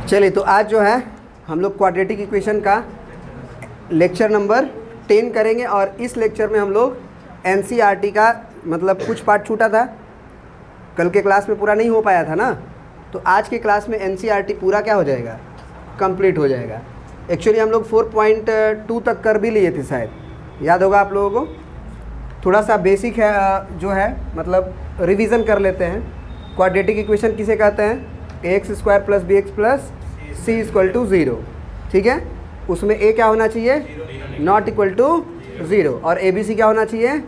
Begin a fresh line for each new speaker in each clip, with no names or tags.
चलिए, तो आज जो है हम लोग क्वाड्रेटिक इक्वेशन का लेक्चर नंबर 10 करेंगे और इस लेक्चर में हम लोग एनसीईआरटी का मतलब कुछ पार्ट छूटा था, कल के क्लास में पूरा नहीं हो पाया था ना, तो आज के क्लास में एनसीईआरटी पूरा क्या हो जाएगा, कंप्लीट हो जाएगा। एक्चुअली हम लोग 4.2 तक कर भी लिए थे, शायद याद होगा आप लोगों को। थोड़ा सा बेसिक है जो है, मतलब रिवीजन कर लेते हैं। क्वाड्रेटिक इक्वेशन किसे कहते हैं? ax square plus B X plus C equal to 0, ठीक है। उसमें a क्या होना चाहिए? नॉट इक्वल टू 0 और ए बी सी क्या होना चाहिए?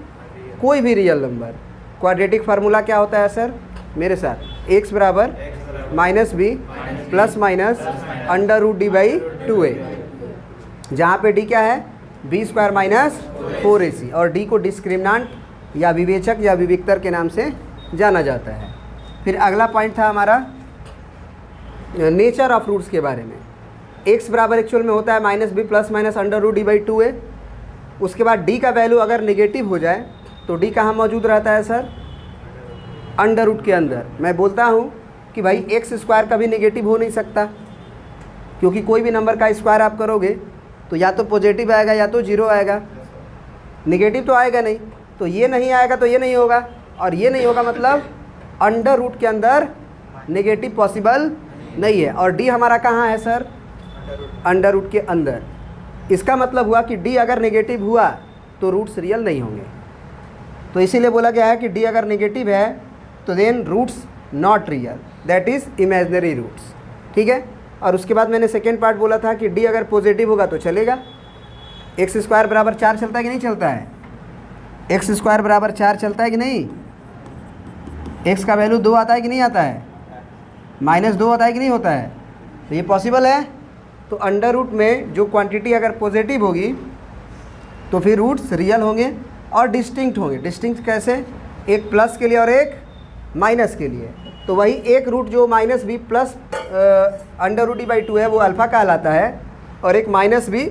कोई भी रियल नंबर। क्वाड्रेटिक फार्मूला क्या होता है सर मेरे साथ? x बराबर minus B plus minus under root D by 2a, जहाँ पे d क्या है? बी स्क्वायर माइनस 4ac और d को डिस्क्रिमिनेंट या विवेचक या विविक्तर के नाम से जाना जाता है। फिर अगला पॉइंट था हमारा नेचर ऑफ रूट्स के बारे में। x बराबर एक्चुअल में होता है minus B plus minus under root D by 2a। उसके बाद d का वैल्यू अगर नेगेटिव हो जाए तो d कहाँ मौजूद रहता है सर? अंडर रूट के अंदर। मैं बोलता हूँ कि भाई x स्क्वायर कभी नेगेटिव हो नहीं सकता, क्योंकि कोई भी नंबर का स्क्वायर आप करोगे तो या तो पॉजिटिव आएगा या तो 0 आएगा, नेगेटिव तो आएगा नहीं। तो ये नहीं आएगा तो ये नहीं होगा, और ये नहीं होगा मतलब अंडर रूट के अंदर नेगेटिव पॉसिबल नहीं है। और d हमारा कहाँ है सर? अंडर रूट के अंदर। इसका मतलब हुआ कि d अगर नेगेटिव हुआ तो रूट्स रियल नहीं होंगे। तो इसीलिए बोला गया है कि d अगर नेगेटिव है तो then roots not real, that is imaginary roots, ठीक है। और उसके बाद मैंने सेकेंड पार्ट बोला था कि d अगर पॉजिटिव होगा तो चलेगा। एक्स स्क्वायर बराबर 4 चलता है कि नहीं चलता है? एक्स स्क्वायर बराबर 4 चलता है कि नहीं? एक्स का वैल्यू 2 आता है कि नहीं आता है? माइनस 2 होता है कि नहीं होता है? तो ये पॉसिबल है। तो अंडर रूट में जो क्वांटिटी अगर पॉजिटिव होगी तो फिर रूट्स रियल होंगे और डिस्टिंक्ट होंगे। डिस्टिंक्ट कैसे? एक प्लस के लिए और एक माइनस के लिए। तो वही एक रूट जो minus B plus under root D by 2 है वो अल्फ़ा कहलाता है, और एक minus B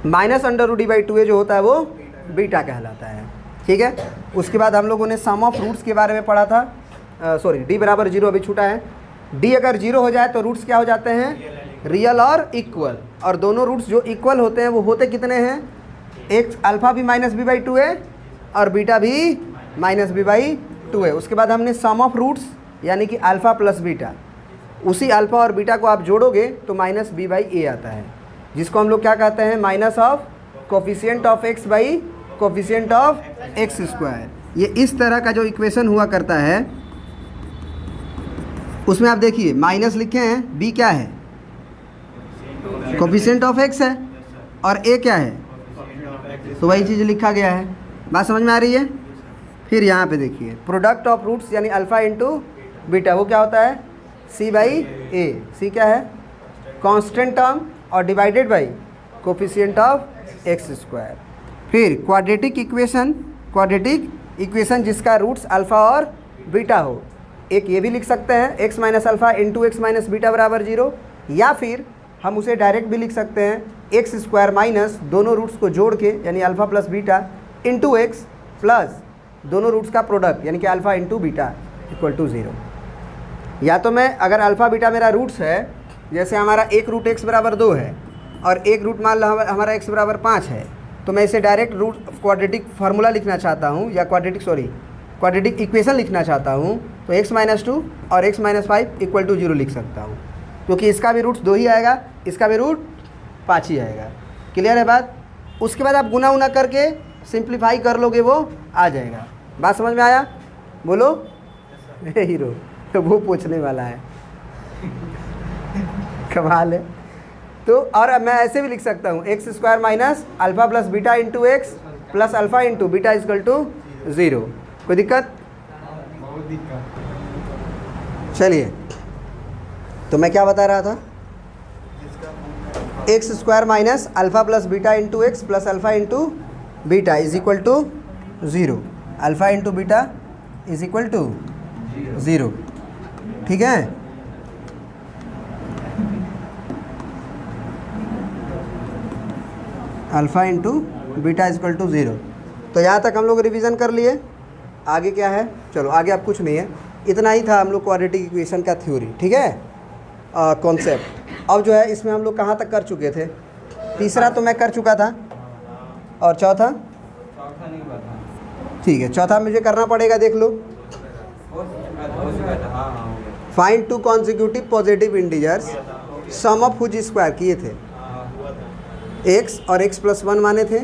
minus under root D by 2 जो होता है वो बीटा कहलाता है, ठीक है। उसके बाद हम लोगों ने सम ऑफ रूट्स के बारे में पढ़ा था। सॉरी, d बराबर 0 अभी छूटा है। d अगर 0 हो जाए तो रूट्स क्या हो जाते हैं? रियल और इक्वल। और दोनों रूट्स जो इक्वल होते हैं वो होते कितने हैं? एक अल्फ़ा भी माइनस बी बाई 2 है और बीटा भी माइनस बी बाई 2 है। उसके बाद हमने सम ऑफ रूट्स यानी कि अल्फ़ा प्लस बीटा, उसी अल्फ़ा और बीटा को आप जोड़ोगे तो माइनस बी बाई ए आता है, जिसको हम लोग क्या कहते हैं? Minus of coefficient of x by coefficient of x square. ये इस तरह का जो इक्वेशन हुआ करता है उसमें आप देखिए माइनस लिखे हैं, b क्या है? कोफिशिएंट ऑफ x है, और a क्या है? तो वही चीज़ लिखा गया है। बात समझ में आ रही है? फिर यहाँ पे देखिए प्रोडक्ट ऑफ रूट्स यानी अल्फ़ा इंटू बीटा, वो क्या होता है? c by A. c क्या है? कांस्टेंट टर्म और divided by coefficient of x square. फिर क्वाड्रेटिक इक्वेशन जिसका रूट्स अल्फ़ा और बीटा हो, एक ये भी लिख सकते हैं x minus alpha into x minus beta बराबर 0, या फिर हम उसे डायरेक्ट भी लिख सकते हैं एक्स स्क्वायर माइनस दोनों रूट्स को जोड़ के यानी alpha plus beta into X plus दोनों रूट्स का प्रोडक्ट यानी कि alpha into beta equal to 0। या तो मैं अगर अल्फ़ा बीटा मेरा रूट्स है, जैसे हमारा एक रूट x बराबर 2 है और एक रूट मान लो हमारा x बराबर 5 है, तो मैं इसे डायरेक्ट रूट क्वाड्रेटिक फार्मूला लिखना चाहता हूँ या क्वाड्रेटिक इक्वेशन लिखना चाहता हूँ, तो x माइनस 2 और x माइनस 5 इक्वल टू 0 लिख सकता हूँ, क्योंकि इसका भी रूट्स 2 ही आएगा, इसका भी रूट 5 ही आएगा। क्लियर है बात? उसके बाद आप गुना उना करके सिंप्लीफाई कर लोगे, वो आ जाएगा। बात समझ में आया? बोलो हीरो तो वो पूछने वाला है कमाल है। तो और अब मैं ऐसे भी लिख सकता हूँ X square minus alpha plus beta into X plus alpha into beta equal to 0। कोई दिक्कत? चलिए, तो मैं क्या बता रहा था? X square minus alpha plus beta into X plus alpha into beta is equal to 0। Alpha into beta is equal to 0, ठीक है। Alpha into beta is equal to 0। तो यहाँ तक हम लोग रिवीजन कर लिए। आगे क्या है? चलो आगे अब कुछ नहीं है, इतना ही था हम लोग क्वाड्रेटिक इक्वेशन का थ्योरी, ठीक है। कॉन्सेप्ट। अब जो है इसमें हम लोग कहाँ तक कर चुके थे? तीसरा तो मैं कर चुका था, और चौथा
नहीं पता।
ठीक है, चौथा मुझे करना पड़ेगा, देख लो। Find two consecutive positive integers sum of whose square किए थे। x और x प्लस 1 माने थे,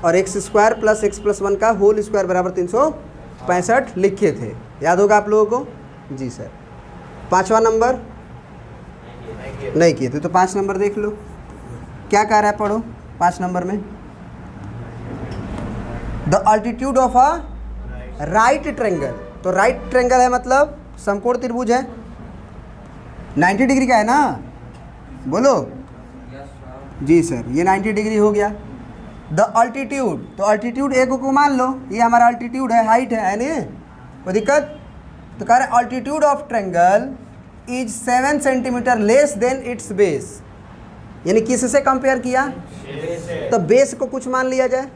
और x square plus x plus 1 का होल स्क्वायर बराबर 365 लिखे थे। याद होगा आप लोगों को? जी सर। 5वां नंबर नहीं किए थे, तो 5 नंबर देख लो क्या कह रहा है, पढ़ो 5 नंबर में। The altitude of a right triangle, तो राइट ट्रायंगल है मतलब समकोण त्रिभुज है, 90 डिग्री का है ना, बोलो जी सर। ये 90 डिग्री हो गया। द अल्टीट्यूड, तो अल्टीट्यूड एक को मान लो, ये हमारा अल्टीट्यूड है, हाइट है नहीं कोई दिक्कत। तो कह रहे altitude of triangle is 7 centimetre less than it's base, यानी किससे कंपेयर किया? तो बेस को कुछ मान लिया जाए,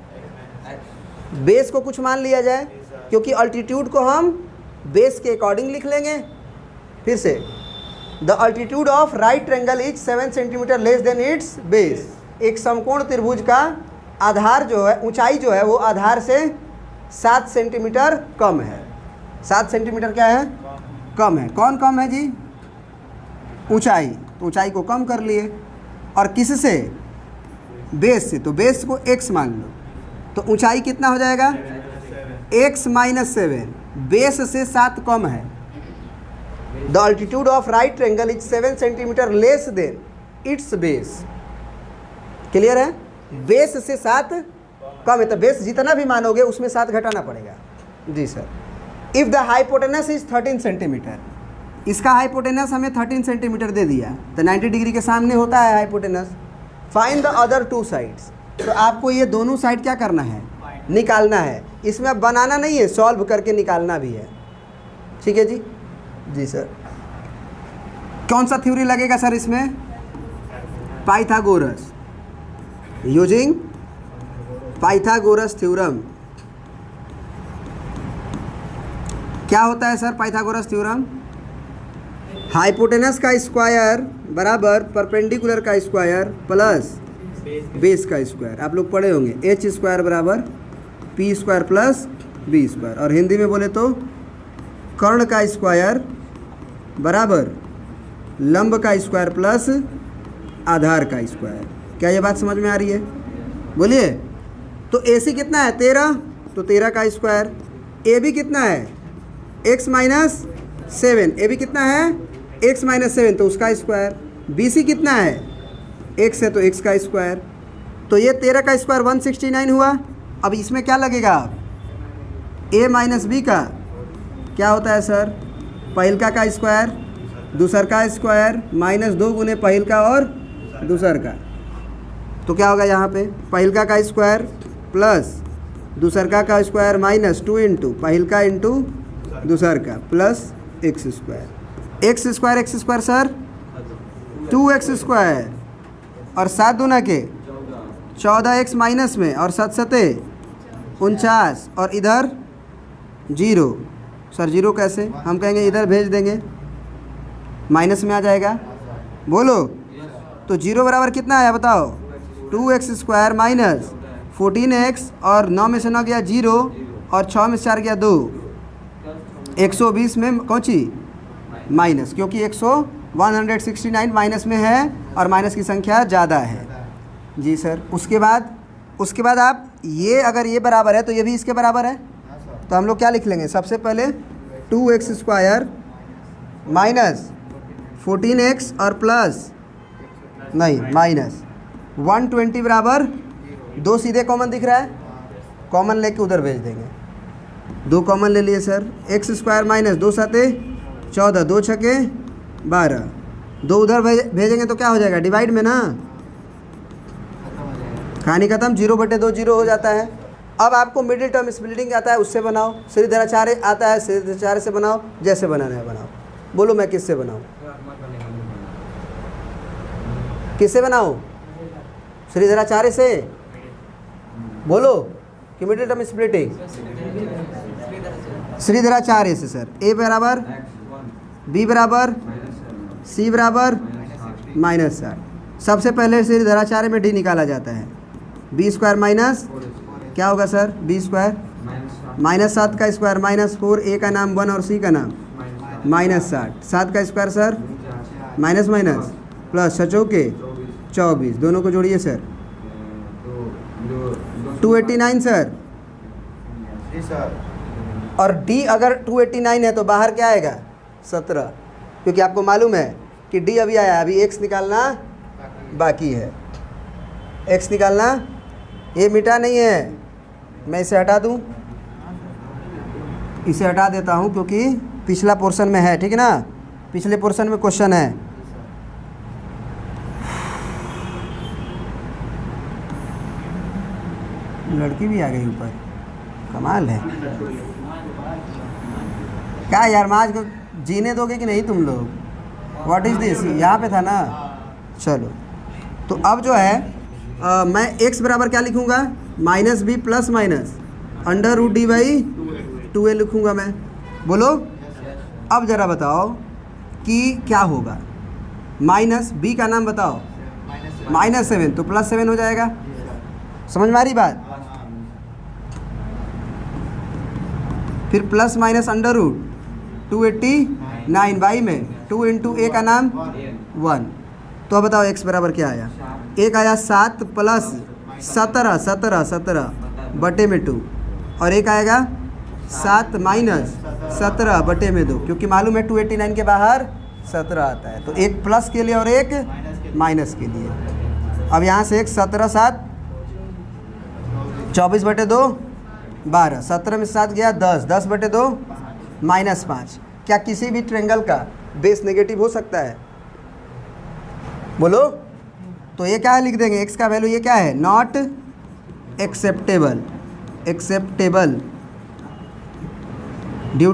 बेस को कुछ मान लिया जाए, क्योंकि अल्टीट्यूड को हम बेस के अकॉर्डिंग लिख लेंगे। फिर से, the altitude of right triangle is 7 centimetre less than it's base. एक समकोण त्रिभुज का आधार जो है, ऊंचाई जो है वो आधार से 7 सेंटीमीटर कम है। 7 सेंटीमीटर क्या है? कम है। कौन कम है जी? ऊंचाई। तो ऊंचाई को कम कर लिए, और किससे? बेस से। तो बेस को x मान लो, तो ऊंचाई कितना हो जाएगा? x माइनस 7, बेस से 7 कम है। The altitude of right triangle is 7 centimetre less than it's base. Clear है? बेस से 7 कम है, तो बेस जितना भी मानोगे उसमें 7 घटाना पड़ेगा। जी sir. If the hypotenuse is 13 centimetre, इसका हाइपोटेनस हमें 13 सेंटीमीटर दे दिया, तो 90 डिग्री के सामने होता है hypotenuse. Find the other 2 sides, तो आपको ये दोनों साइड क्या करना है? निकालना है। इसमें अब बनाना नहीं है, सॉल्व करके निकालना भी है। ठीक है जी? जी सर। कौन सा थ्योरी लगेगा सर इसमें? Pythagoras, using Pythagoras theorem. क्या होता है सर पाइथागोरस थ्योरम? हाइपोटेनस का स्क्वायर बराबर परपेंडिकुलर का स्क्वायर प्लस बेस का स्क्वायर। आप लोग पढ़े होंगे, एच स्क्वायर बराबर P square plus B square, और हिंदी में बोले तो कर्ण का स्क्वायर बराबर लंब का स्क्वायर प्लस आधार का स्क्वायर। क्या ये बात समझ में आ रही है? बोलिए। तो ए सी कितना है? 13, तो 13 का स्क्वायर। ए बी कितना है? x माइनस 7, ए बी कितना है? x माइनस 7, तो उसका स्क्वायर। बी सी कितना है? x है, तो x का स्क्वायर। तो ये 13 का स्क्वायर 169 हुआ। अब इसमें क्या लगेगा? a माइनस बी का क्या होता है सर? पहिलका का स्क्वायर, दूसर का स्क्वायर, माइनस 2 गुने पहिलका और दूसर का। तो क्या होगा यहाँ पे? पहिलका का स्क्वायर प्लस दूसरका का स्क्वायर माइनस 2 इंटू पहिलका इंटू दूसर का plus x square. X square sir 2x square, और 7 दूना के 14x माइनस में, और 7 सते 49, और इधर 0। सर 0 कैसे? हम कहेंगे इधर भेज देंगे, माइनस में आ जाएगा। बोलो। तो 0 बराबर कितना आया बताओ? 2x स्क्वायर माइनस 14x, और 9 में से 9 गया 0, और 6 में से 4 गया 2, 120 में कौन-सी? माइनस, क्योंकि 169 माइनस में है, और माइनस की संख्या ज़्यादा है। जी सर। उसके बाद आप ये, अगर ये बराबर है तो ये भी इसके बराबर है, तो हम लोग क्या लिख लेंगे? सबसे पहले 2x स्क्वायर माइनस 14x और प्लस नहीं माइनस 120 बराबर 2 सीधे कॉमन दिख रहा है, कॉमन लेके उधर भेज देंगे। 2 कॉमन ले लिए सर। x स्क्वायर माइनस 2 7 14, 2 छके 12, 2 उधर भेजेंगे तो क्या हो जाएगा? डिवाइड में ना, कहानी खत्म। 0/2 0 हो जाता है। अब आपको मिडिल टर्म स्प्लिटिंग आता है, उससे बनाओ। सीधेधाराचार्य आता है, सीधेधाराचार्य से बनाओ, जैसे बनाना है बनाओ। बोलो मैं किससे बनाऊँ? किससे बनाऊँ? सीधेधाराचार्य से? बोलो। कि मिडिल टर्म स्प्लिटिंग? सीधेधाराचार्य से सर। a बराबर b बराबर c बराबर -60। सबसे पहले सीधाचार्य में डी निकाला जाता है। बी स्क्वायर माइनस क्या होगा सर? बी स्क्वायर -7 का स्क्वायर -4, ए का नाम 1 और सी का नाम -60। 7 का square sir minus minus plus 6 के 24, दोनों को जोड़िए सर 289 सर।
जी सर।
और डी अगर 289 है तो बाहर क्या आएगा? 17, क्योंकि आपको मालूम है कि डी अभी आया, अभी एक्स निकालना बाकी है। एक्स निकालना, ये मिटा नहीं है, मैं इसे हटा दूं, इसे हटा देता हूं क्योंकि पिछला पोर्शन में है, ठीक है ना? पिछले पोर्शन में क्वेश्चन है। लड़की भी आ गई ऊपर, कमाल है। क्या यार, आज को जीने दोगे कि नहीं तुम लोग? What is this? यहाँ पे था ना। चलो, तो अब जो है मैं x बराबर क्या लिखूँगा? -b प्लस माइनस √d/2a लिखूँगा मैं। बोलो अब ज़रा बताओ कि क्या होगा। -b का नाम बताओ। -7 तो +7 हो जाएगा। समझ में आ रही बात? फिर प्लस माइनस √289 y में 2 × a का नाम 1। तो अब बताओ x बराबर क्या आया? एक आया 7 प्लस 17 बटे में 2, और एक आएगा 7 माइनस 17 बटे में 2, क्योंकि मालूम है 289 के बाहर 17 आता है। तो एक प्लस के लिए और एक माइनस के लिए। अब यहाँ से एक 17 7 24 बटे 2 12, 17 में 7 गया 10, 10 बटे 2 -5। क्या किसी भी ट्रायंगल का बेस नेगेटिव हो सकता है? बोलो। तो ये क्या है, लिख देंगे x का वैल्यू ये क्या है? Not acceptable, acceptable due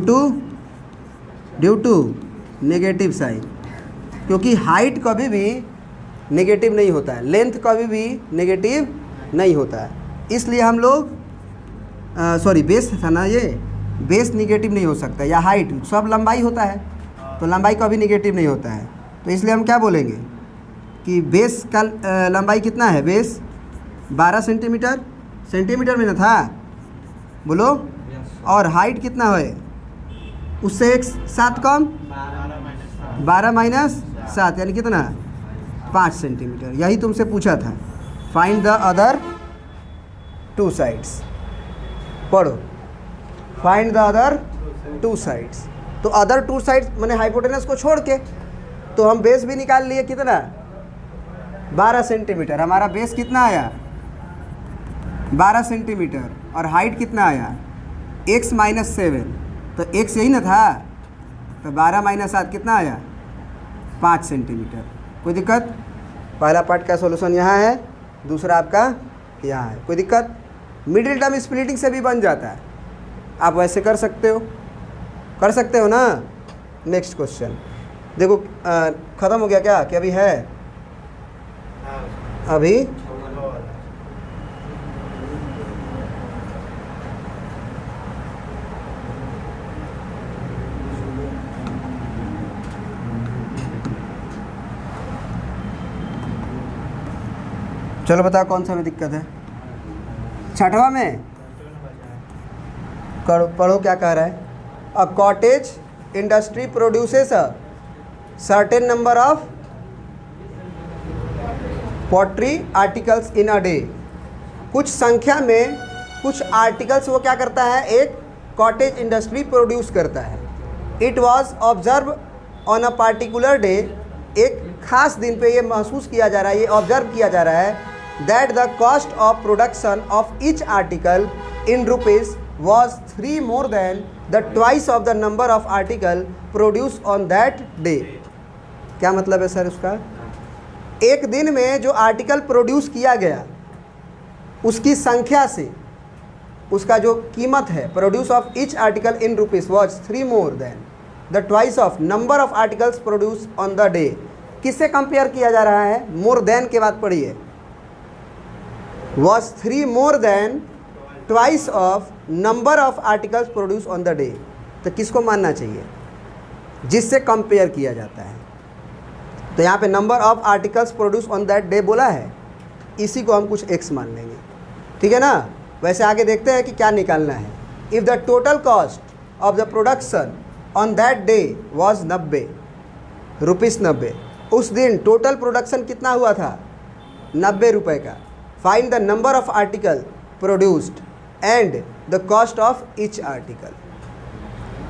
to negative sign, क्योंकि हाइट कभी भी नेगेटिव नहीं होता है, लेंथ कभी भी नेगेटिव नहीं होता है। इसलिए हम लोग सॉरी बेस था ना, ये बेस निगेटिव नहीं हो सकता, या हाइट, सब लंबाई होता है, तो लंबाई कभी निगेटिव नहीं होता है। तो इसलिए हम क्या बोलेंगे कि बेस का लंबाई कितना है? बेस 12 सेंटीमीटर, सेंटीमीटर में ना था, बोलो। और हाइट कितना है? उससे एक 7 कम, 12 माइनस 7 यानी कितना? 5 सेंटीमीटर। यही तुमसे पूछा था। Find the other 2 sides. पढ़ो, फाइंड द अदर 2 साइड्स। तो अदर 2 साइड्स मैंने हाइपोटेनस को छोड़ के, तो हम बेस भी निकाल लिए कितना? 12 सेंटीमीटर। हमारा बेस कितना आया? 12 सेंटीमीटर। और हाइट कितना आया? x - 7, तो x यही ना था, तो 12 - 7 कितना आया? 5 सेंटीमीटर। कोई दिक्कत? पहला पार्ट का सॉल्यूशन यहाँ है, दूसरा आपका यहाँ है। कोई दिक्कत? मिडिल टर्म स्प्लिटिंग से भी बन जाता है, आप वैसे कर सकते हो, कर सकते हो ना। नेक्स्ट क्वेश्चन देखो, ख़त्म हो गया क्या कि अभी है? अभी चलो बताओ कौन सा में दिक्कत है? 6वां में पढ़ो क्या कह रहा है। A cottage industry produces a certain number of pottery articles in a day. कुछ संख्या में कुछ आर्टिकल्स वो क्या करता है? एक कॉटेज इंडस्ट्री प्रोड्यूस करता है। It was observe on a particular day. एक खास दिन पे ये महसूस किया जा रहा है, ये ऑब्जर्व किया जा रहा है that the cost of production of each article in rupees was 3 more than the twice of the number of article produced on that day। क्या मतलब है सर उसका? एक दिन में जो आर्टिकल प्रोड्यूस किया गया उसकी संख्या से उसका जो कीमत है, produce of each article in rupees was 3 more than the twice of number of articles produce on the day. किससे कंपेयर किया जा रहा है? मोर देन के बाद पढ़िए, was 3 more than twice of number of articles produced on the day। तो किसको मानना चाहिए? जिससे कंपेयर किया जाता है। तो यहाँ पे number of articles produce on that day बोला है, इसी को हम कुछ x मान लेंगे, ठीक है ना। वैसे आगे देखते हैं कि क्या निकालना है। If the total cost of the production on that day was 90 rupees 90, उस दिन टोटल प्रोडक्शन कितना हुआ था 90 रुपये का। Find the number of article produced and the cost of each article.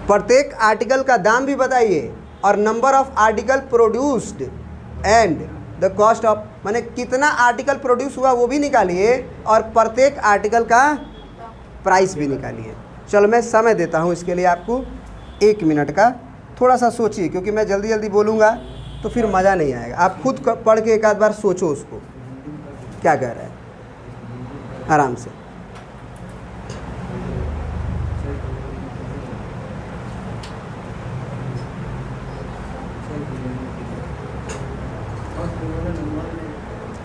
प्रत्येक आर्टिकल का दाम भी बताइए और number of article produced and the cost of, माने कितना आर्टिकल प्रोड्यूस हुआ वो भी निकालिए और प्रत्येक आर्टिकल का प्राइस भी निकालिए। चलो मैं समय देता हूँ इसके लिए आपको 1 मिनट का, थोड़ा सा सोचिए क्योंकि मैं जल्दी जल्दी बोलूँगा तो फिर मज़ा नहीं आएगा। आप खुद पढ़ के एक आध बार सोचो उसको क्या कह रहा है, आराम से।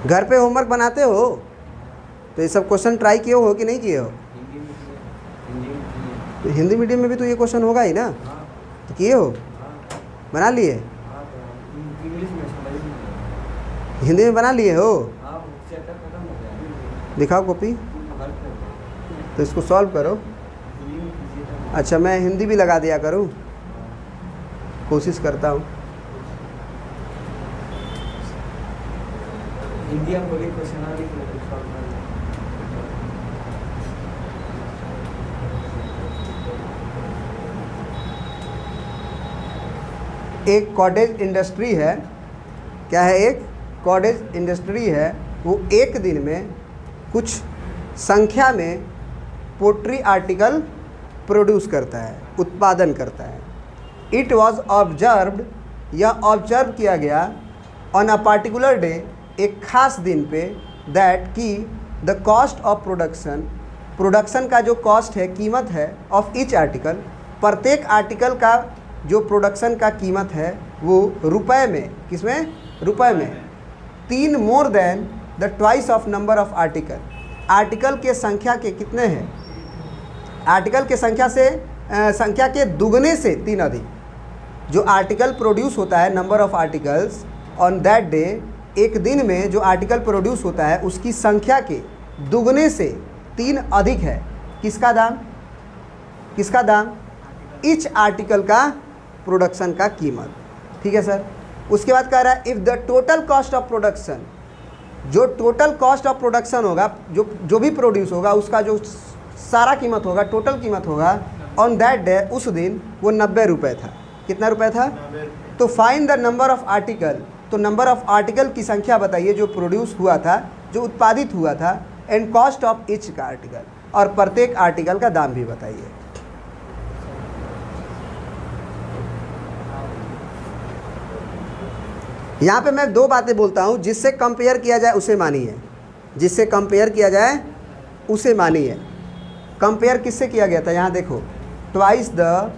घर पे होमवर्क बनाते हो तो ये सब क्वेश्चन ट्राई किए हो कि नहीं किए हो? तो हिंदी मीडियम में भी तो ये क्वेश्चन होगा ही ना, तो किए हो, बना लिए? हिंदी में बना लिए हो? दिखाओ कॉपी, तो इसको सॉल्व करो। अच्छा मैं हिंदी भी लगा दिया करूँ, कोशिश करता हूँ।
हिंदी हम बोले क्वेश्चन आ लिख लो।
एक कॉटेज इंडस्ट्री है, क्या है, एक कॉटेज इंडस्ट्री है, वो एक दिन में कुछ संख्या में पोट्री आर्टिकल प्रोड्यूस करता है, उत्पादन करता है। इट वॉज ऑब्जर्व्ड, यह ऑब्जर्व किया गया ऑन अ पार्टिकुलर डे, एक खास दिन पे, दैट कि the cost of production, production का जो कॉस्ट है, कीमत है, ऑफ ईच आर्टिकल, प्रत्येक आर्टिकल का जो प्रोडक्शन का कीमत है वो रुपए में, किसमें, रुपए में, 3 more than the twice of number of article, article के संख्या के कितने हैं, आर्टिकल के संख्या से संख्या के दुगने से 3 अधिक। जो आर्टिकल प्रोड्यूस होता है, number of articles on that day, एक दिन में जो आर्टिकल प्रोड्यूस होता है उसकी संख्या के दुगने से 3 अधिक है। किसका दाम, किसका दाम, ईच आर्टिकल का प्रोडक्शन का कीमत, ठीक है सर। उसके बाद कह रहा है if the total cost of production, जो टोटल कॉस्ट ऑफ प्रोडक्शन होगा, जो भी प्रोड्यूस होगा उसका जो सारा कीमत होगा, टोटल कीमत होगा, ऑन दैट डे, उस दिन वो 90 रुपये था। कितना रुपये था? तो find the number of article, तो नंबर ऑफ आर्टिकल की संख्या बताइए जो प्रोड्यूस हुआ था, जो उत्पादित हुआ था, एंड कॉस्ट ऑफ ईच का आर्टिकल, और प्रत्येक आर्टिकल का दाम भी बताइए। यहाँ पे मैं 2 बातें बोलता हूँ, जिससे कंपेयर किया जाए उसे मानिए, जिससे कंपेयर किया जाए उसे मानिए। कंपेयर किससे किया गया था? यहाँ देखो, ट्वाइस द,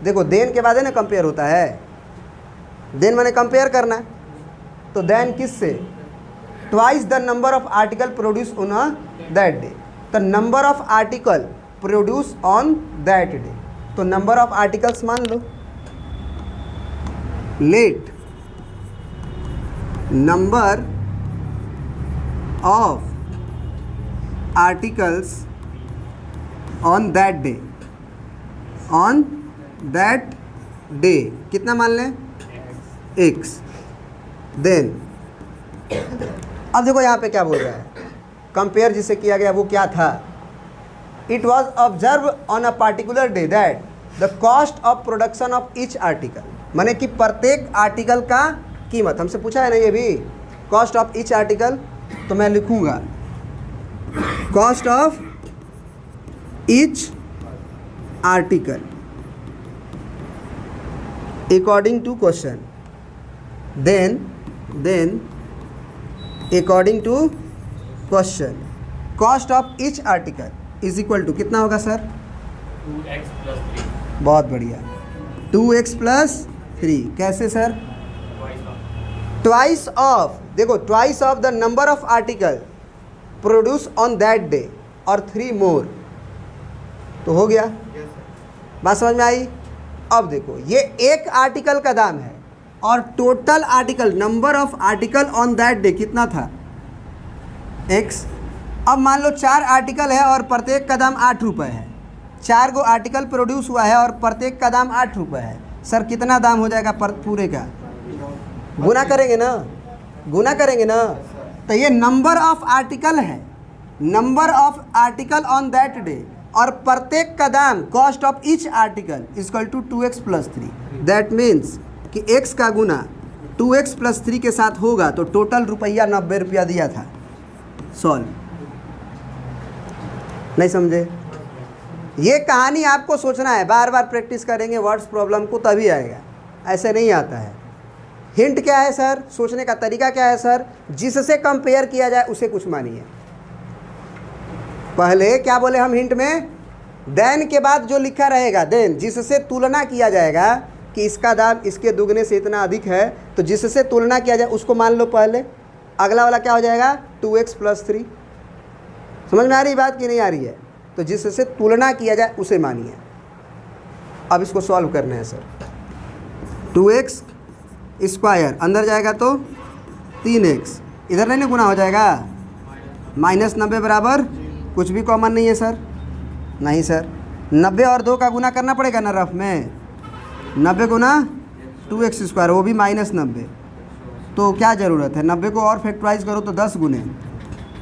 देखो देन के बाद है ना कंपेयर होता है, देन मैंने कंपेयर करना है, तो देन किससे, twice the number of article produce on that day, तो number of article produce on that day, तो नंबर ऑफ आर्टिकल्स मान लो, let number of articles on that day, on that day कितना मान लें, x। देन अब देखो यहाँ पे क्या बोल रहा है, कंपेयर जिसे किया गया वो क्या था, it was observe on a particular day that the cost of production of each article, माने कि प्रत्येक आर्टिकल का कीमत, हमसे पूछा है ना ये भी, कॉस्ट ऑफ ईच आर्टिकल, तो मैं लिखूंगा cost of each article according to question, then according to question cost of each article is equal to कितना होगा सर,
2x + 3।
बहुत बढ़िया, 2x + 3। कैसे सर, ट्वाइस ऑफ, देखो twice of the number of article produce on that day और 3 मोर, तो हो गया। बात समझ में आई? अब देखो ये एक आर्टिकल का दाम है, और total article, number of article on that day कितना था, x। अब मान लो 4 आर्टिकल है और प्रत्येक का दाम 8 रुपये है। 4 गो आर्टिकल प्रोड्यूस हुआ है और प्रत्येक का दाम 8 रुपये है। सर कितना दाम हो जाएगा पूरे का? गुना करेंगे ना, गुना करेंगे ना। तो ये नंबर ऑफ आर्टिकल है, number of article on that day, और प्रत्येक का दाम cost of each article equal to 2x + 3। That means कि x का गुना 2x + 3 के साथ होगा तो टोटल रुपया 90 रुपया दिया था। सॉल्व। नहीं समझे? ये कहानी आपको सोचना है, बार बार प्रैक्टिस करेंगे वर्ड्स प्रॉब्लम को तभी आएगा, ऐसे नहीं आता है। हिंट क्या है सर? सोचने का तरीका क्या है सर? जिससे कंपेयर किया जाए उसे कुछ मानिए। पहले क्या बोले हम हिंट में? देन के बाद जो लिखा रहेगा, देन जिससे तुलना किया जाएगा कि इसका दाम इसके दुगने से इतना अधिक है, तो जिससे तुलना किया जाए उसको मान लो पहले। अगला वाला क्या हो जाएगा? 2x + 3। समझ में आ रही बात कि नहीं आ रही है? तो जिससे तुलना किया जाए उसे मानिए। अब इसको सॉल्व करना है सर। 2x स्क्वायर अंदर जाएगा तो 3x, इधर नहीं ना गुना हो जाएगा, -90 बराबर कुछ भी कॉमन नहीं है सर? नहीं सर, 90 और 2 का गुना करना पड़ेगा ना रफ में। 90 गुना 2x स्क्वायर, वो भी -90। तो क्या ज़रूरत है, 90 को और फैक्टराइज करो तो 10 गुने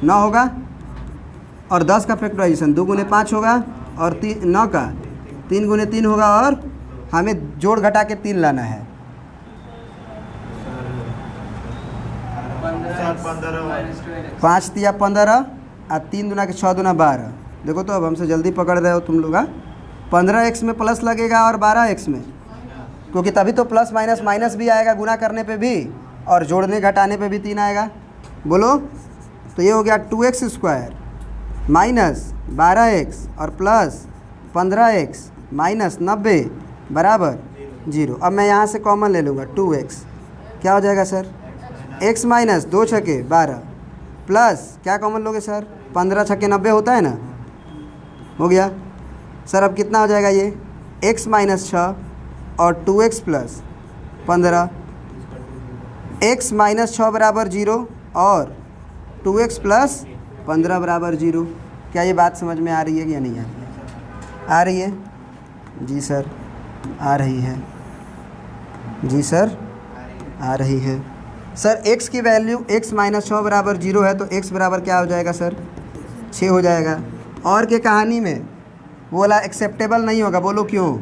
9 होगा, और 10 का फैक्टराइजेशन 2 गुने 5 होगा, और 9 का 3 गुने 3 होगा, और हमें जोड़ घटा के 3 लाना है। 5 तिया 15 और 3 दूना के 6 दूना 12। देखो तो अब हमसे जल्दी पकड़ रहे हो तुम लोग। 15x में प्लस लगेगा और 12x में, क्योंकि तभी तो प्लस माइनस माइनस भी आएगा गुना करने पे भी, और जोड़ने घटाने पे भी 3 आएगा। बोलो, तो ये हो गया 2x स्क्वायर -12x और प्लस 15x -90 बराबर 0। अब मैं यहाँ से कॉमन ले लूँगा 2x, क्या हो जाएगा सर? x माइनस 2 छके 12 प्लस क्या कॉमन लोगे सर? 15 छके 90 होता है ना, हो गया सर। अब कितना हो जाएगा ये? x - 6 और 2x + 15, x - 6 बराबर 0 और 2x + 15 बराबर 0। क्या ये बात समझ में आ रही है या नहीं आ रही है? आ रही है? जी सर आ रही है, जी सर आ रही है। सर x की वैल्यू x - 6 बराबर 0 है, तो x बराबर क्या हो जाएगा सर? 6 हो जाएगा। और के कहानी में बोला एक्सेप्टेबल नहीं होगा, बोलो क्यों?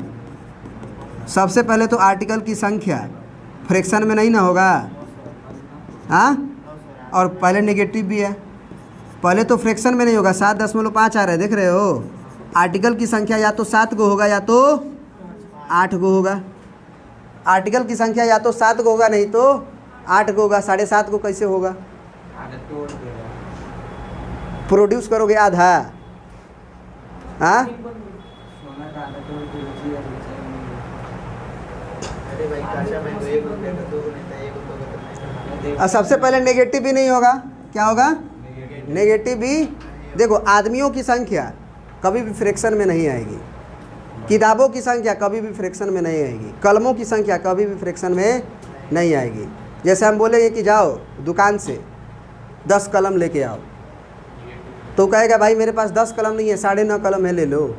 सबसे पहले तो आर्टिकल की संख्या फ्रैक्शन में नहीं ना होगा, हाँ, और पहले नेगेटिव भी है। पहले तो फ्रैक्शन में नहीं होगा, 7.5 आ रहा है, देख रहे हो? आर्टिकल की संख्या या तो 7 गो होगा या तो 8 गो होगा। आर्टिकल की संख्या या तो 7 गो होगा, नहीं तो 8 गो होगा। 7.5 गो कैसे होगा? प्रोड्यूस करोगे आधा, हाँ? और सबसे पहले नेगेटिव भी नहीं होगा, क्या होगा? नेगेटिव भी। देखो, आदमियों की संख्या कभी भी फ्रैक्शन में नहीं आएगी, किताबों की संख्या कभी भी फ्रैक्शन में नहीं आएगी, कलमों की संख्या कभी भी फ्रैक्शन में नहीं आएगी। जैसे हम बोलेंगे कि जाओ दुकान से 10 कलम लेके आओ, तो कहेगा भाई मेरे पास 10 कलम नहीं है, 9.5 कलम है, ले लो।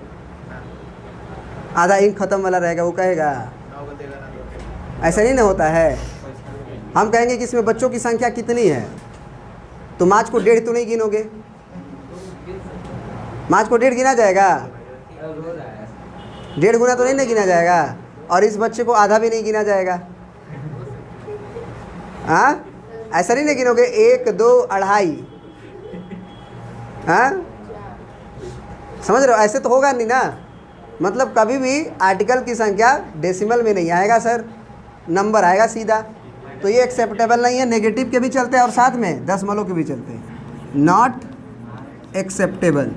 आधा इंक ख़त्म वाला रहेगा, वो कहेगा। ऐसा नहीं ना होता है। हम कहेंगे कि इसमें बच्चों की संख्या कितनी है, तो मार्च को 1.5 तो नहीं गिनोगे, मार्च को 1.5 गिना जाएगा, 1.5 गुना तो नहीं ना गिना जाएगा, और इस बच्चे को आधा भी नहीं गिना जाएगा, हाँ? ऐसा नहीं ना गिनोगे 1, 2, 2.5, हाँ? समझ रहे हो? ऐसे तो होगा नहीं ना। मतलब कभी भी आर्टिकल की संख्या डेसिमल में नहीं आएगा सर, नंबर आएगा सीधा। तो ये एक्सेप्टेबल नहीं है। नेगेटिव के भी चलते हैं और साथ में दशमलव के भी चलते हैं। नॉट एक्सेप्टेबल,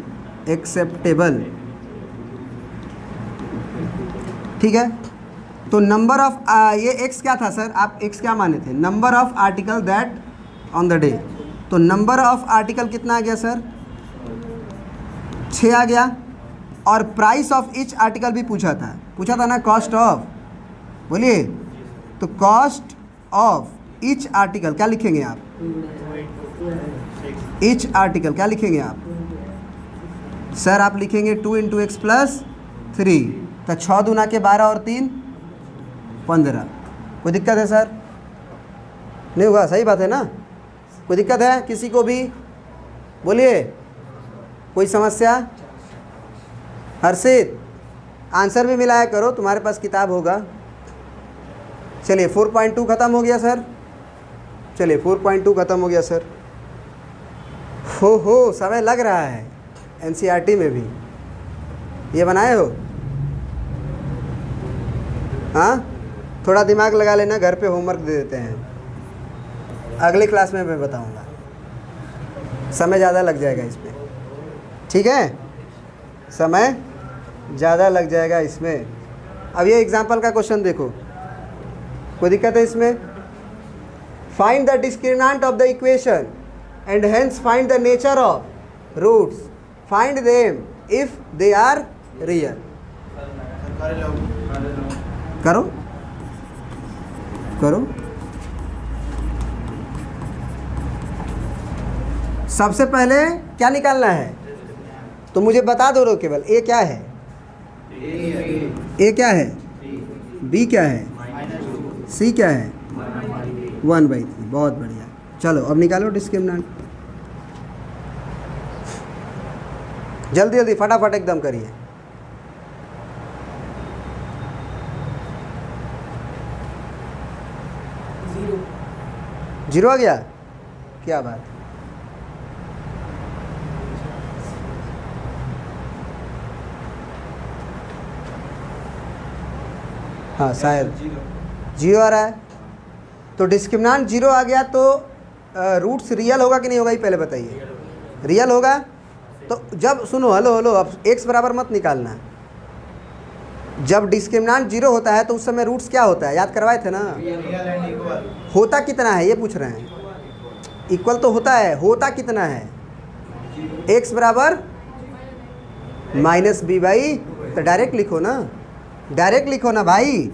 एक्सेप्टेबल, ठीक है। तो नंबर ऑफ ये x क्या था सर? आप x क्या माने थे? Number of article that on the day. तो नंबर ऑफ आर्टिकल कितना आ गया सर? 6 आ गया। और प्राइस ऑफ ईच आर्टिकल भी पूछा था ना, कॉस्ट ऑफ, बोलिए। तो कॉस्ट ऑफ ईच आर्टिकल, क्या लिखेंगे आप? ईच आर्टिकल क्या लिखेंगे आप? सर आप लिखेंगे 2 × x + 3, तो 6 दूना के 12 और 3 15। कोई दिक्कत है सर? नहीं हुआ, सही बात है ना? कोई दिक्कत है किसी को भी? बोलिए, कोई समस्या? हर्षित आंसर भी मिलाया करो, तुम्हारे पास किताब होगा। चलिए 4.2 ख़त्म हो गया सर। चलिए 4.2 ख़त्म हो गया सर। हो समय लग रहा है एनसीईआरटी में भी। ये बनाए हो? हाँ, थोड़ा दिमाग लगा लेना, घर पे होमवर्क दे देते हैं, अगली क्लास में मैं बताऊंगा, समय ज़्यादा लग जाएगा इसमें, ठीक है? समय ज़्यादा लग जाएगा इसमें। अब ये एग्जाम्पल का क्वेश्चन देखो, कोई दिक्कत है इसमें? Find the discriminant of the equation and hence find the nature of roots, find them if they are real. करो करो। सबसे पहले क्या निकालना है तो मुझे बता दो केवल। ए क्या है? ए क्या है? बी क्या है? सी क्या है? 1/3। बहुत बढ़िया। चलो अब निकालो डिस्क्रिमिनेंट, जल्दी जल्दी फटाफट एकदम करिए। जीरो आ गया, क्या बात है। हाँ शायद जीरो आ रहा है, तो डिस्क्रिमिनेंट जीरो आ गया तो रूट्स रियल होगा कि नहीं होगा, ये पहले बताइए। रियल होगा तो जब सुनो, हेलो हेलो, अब x बराबर मत निकालना। जब डिस्क्रिमिनेंट जीरो होता है तो उस समय रूट्स क्या होता है, याद करवाए थे ना? होता कितना है ये पूछ रहे हैं। इक्वल तो होता है, होता कितना है? x बराबर -b/, तो डायरेक्ट लिखो ना, डायरेक्ट लिखो ना भाई।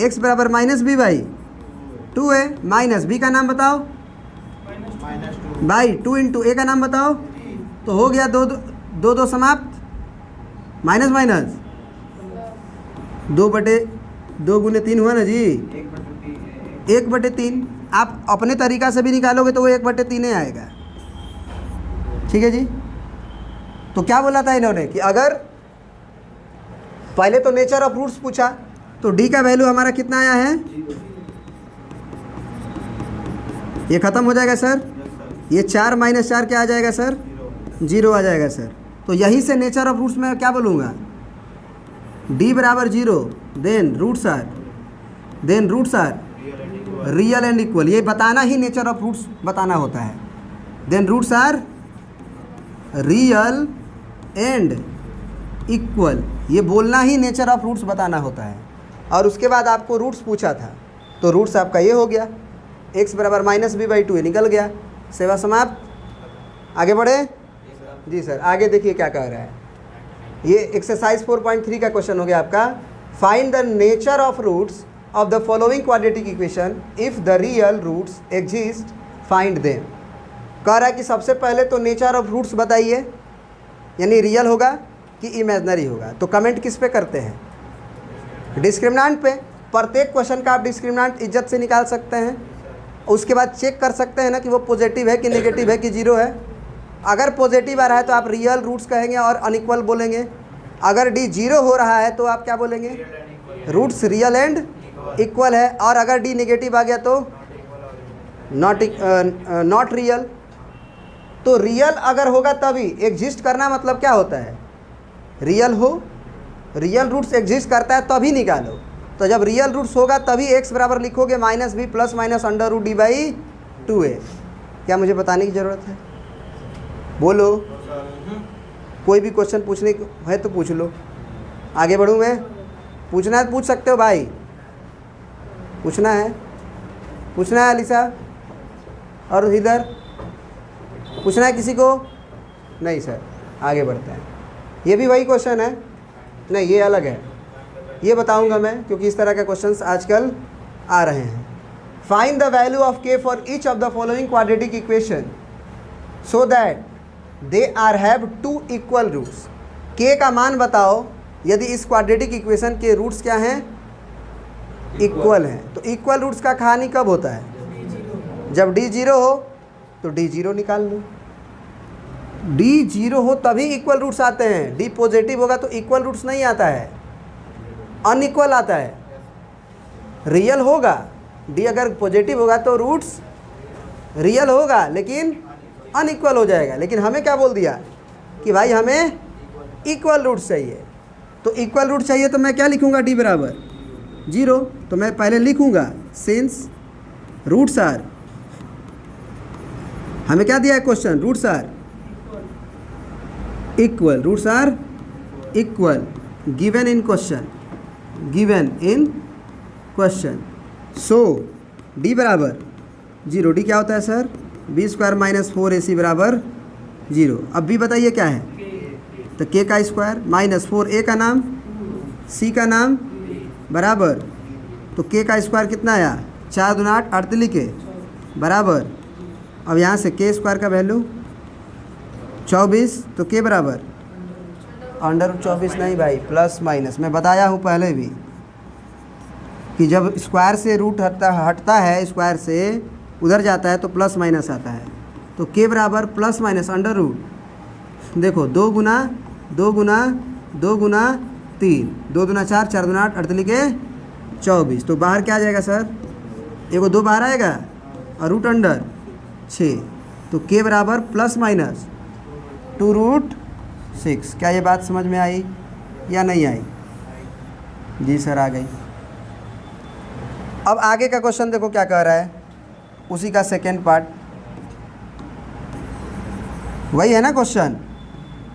x बराबर -b/2 है। माइनस b का नाम बताओ भाई, 2 × a का नाम बताओ, तो हो गया 2 समाप्त, माइनस माइनस 2/2 × 3 हुआ ना जी, 1/3। आप अपने तरीक़ा से भी निकालोगे तो वो 1/3 आएगा, ठीक है जी। तो क्या बोला था इन्होंने कि अगर पहले तो नेचर ऑफ रूट्स पूछा, तो डी का वैल्यू हमारा कितना आया है? ये ख़त्म हो जाएगा सर। ये 4 - 4 क्या आ जाएगा सर? 0 आ जाएगा सर। तो यही से नेचर ऑफ रूट्स में क्या बोलूँगा? डी बराबर 0, then roots are real and equal. ये बताना ही नेचर ऑफ रूट्स बताना होता है। Then roots are real and equal, ये बोलना ही नेचर ऑफ रूट्स बताना होता है। और उसके बाद आपको रूट्स पूछा था, तो रूट्स आपका ये हो गया, x बराबर -b/2 निकल गया। सेवा समाप्त। आगे बढ़े जी सर। आगे देखिए क्या कह रहा है, ये एक्सरसाइज 4.3 का क्वेश्चन हो गया आपका। Find the nature of roots of the following quadratic equation if the real roots exist, find them. कह रहा है कि सबसे पहले तो नेचर ऑफ रूट्स बताइए, यानी रियल होगा कि इमेजनरी होगा। तो कमेंट किस पे करते हैं? डिस्क्रिमिनेंट पे। प्रत्येक क्वेश्चन का आप डिस्क्रिमिनेंट इज्जत से निकाल सकते हैं, उसके बाद चेक कर सकते हैं ना कि वो पॉजिटिव है कि नेगेटिव है कि जीरो है। अगर पॉजिटिव आ रहा है तो आप रियल रूट्स कहेंगे और अनइक्वल बोलेंगे। अगर डी जीरो हो रहा है तो आप क्या बोलेंगे? रूट्स रियल एंड इक्वल है। और अगर डी नेगेटिव आ गया तो नॉट रियल। तो रियल अगर होगा तभी, एग्जिस्ट करना मतलब क्या होता है? रियल हो, रियल रूट्स एग्जिस्ट करता है तभी निकालो। तो जब रियल रूट्स होगा तभी x बराबर लिखोगे -b ± √d/2a। क्या मुझे बताने की ज़रूरत है? बोलो, कोई भी क्वेश्चन पूछने है तो पूछ लो। आगे बढ़ूँ मैं? पूछना है पूछ सकते हो भाई, पूछना है अलीसा, और इधर पूछना है किसी को? नहीं सर। आगे बढ़ते हैं। ये भी वही क्वेश्चन है, नहीं ये अलग है, ये बताऊंगा मैं, क्योंकि इस तरह के क्वेश्चंस आजकल आ रहे हैं। Find the value of k for each of the following quadratic equation so that they are have two equal roots. k का मान बताओ यदि इस क्वाड्रेटिक इक्वेशन के रूट्स क्या हैं, इक्वल हैं। तो इक्वल रूट्स का कहानी कब होता है, जब d 0 हो तो d 0 निकाल लो, d 0 हो तभी इक्वल रूट्स आते हैं। d पॉजिटिव होगा तो इक्वल रूट्स नहीं आता है, अनइक्वल आता है। रियल होगा, d अगर पॉजिटिव होगा तो रूट्स रियल होगा लेकिन अनइक्वल हो जाएगा। लेकिन हमें क्या बोल दिया कि भाई हमें इक्वल रूट्स चाहिए। तो इक्वल रूट चाहिए तो मैं क्या लिखूंगा, d बराबर 0। तो मैं पहले लिखूंगा सिंस रूट्स आर, हमें क्या दिया है question, roots are equal, roots are equal given in question, given in question. So d बराबर 0। d क्या होता है sir, b square minus 4ac बराबर 0। अब b बताइए क्या है, तो k का स्क्वायर माइनस 4a का नाम, c का नाम बराबर, तो k का स्क्वायर कितना आया, 4 दूना 8 अड़तली के बराबर। अब यहाँ से k स्क्वायर का वैल्यू 24, तो k बराबर √24 नहीं भाई, प्लस माइनस। मैं बताया हूँ पहले भी कि जब स्क्वायर से रूट हटता है, स्क्वायर से उधर जाता है तो प्लस माइनस आता है। तो k बराबर प्लस माइनस अंडर रूट, देखो 2 गुना 2 गुना 2 गुना 3, 2 दूना 4, 4 दूना 8 अड़तली के 24। तो बाहर क्या आ जाएगा सर, एगो 2 बाहर आएगा और रूट अंडर 6। तो k बराबर प्लस माइनस 2√6। क्या ये बात समझ में आई या नहीं आई? जी सर आ गई। अब आगे का क्वेश्चन देखो क्या कह रहा है, उसी का सेकेंड पार्ट, वही है ना क्वेश्चन,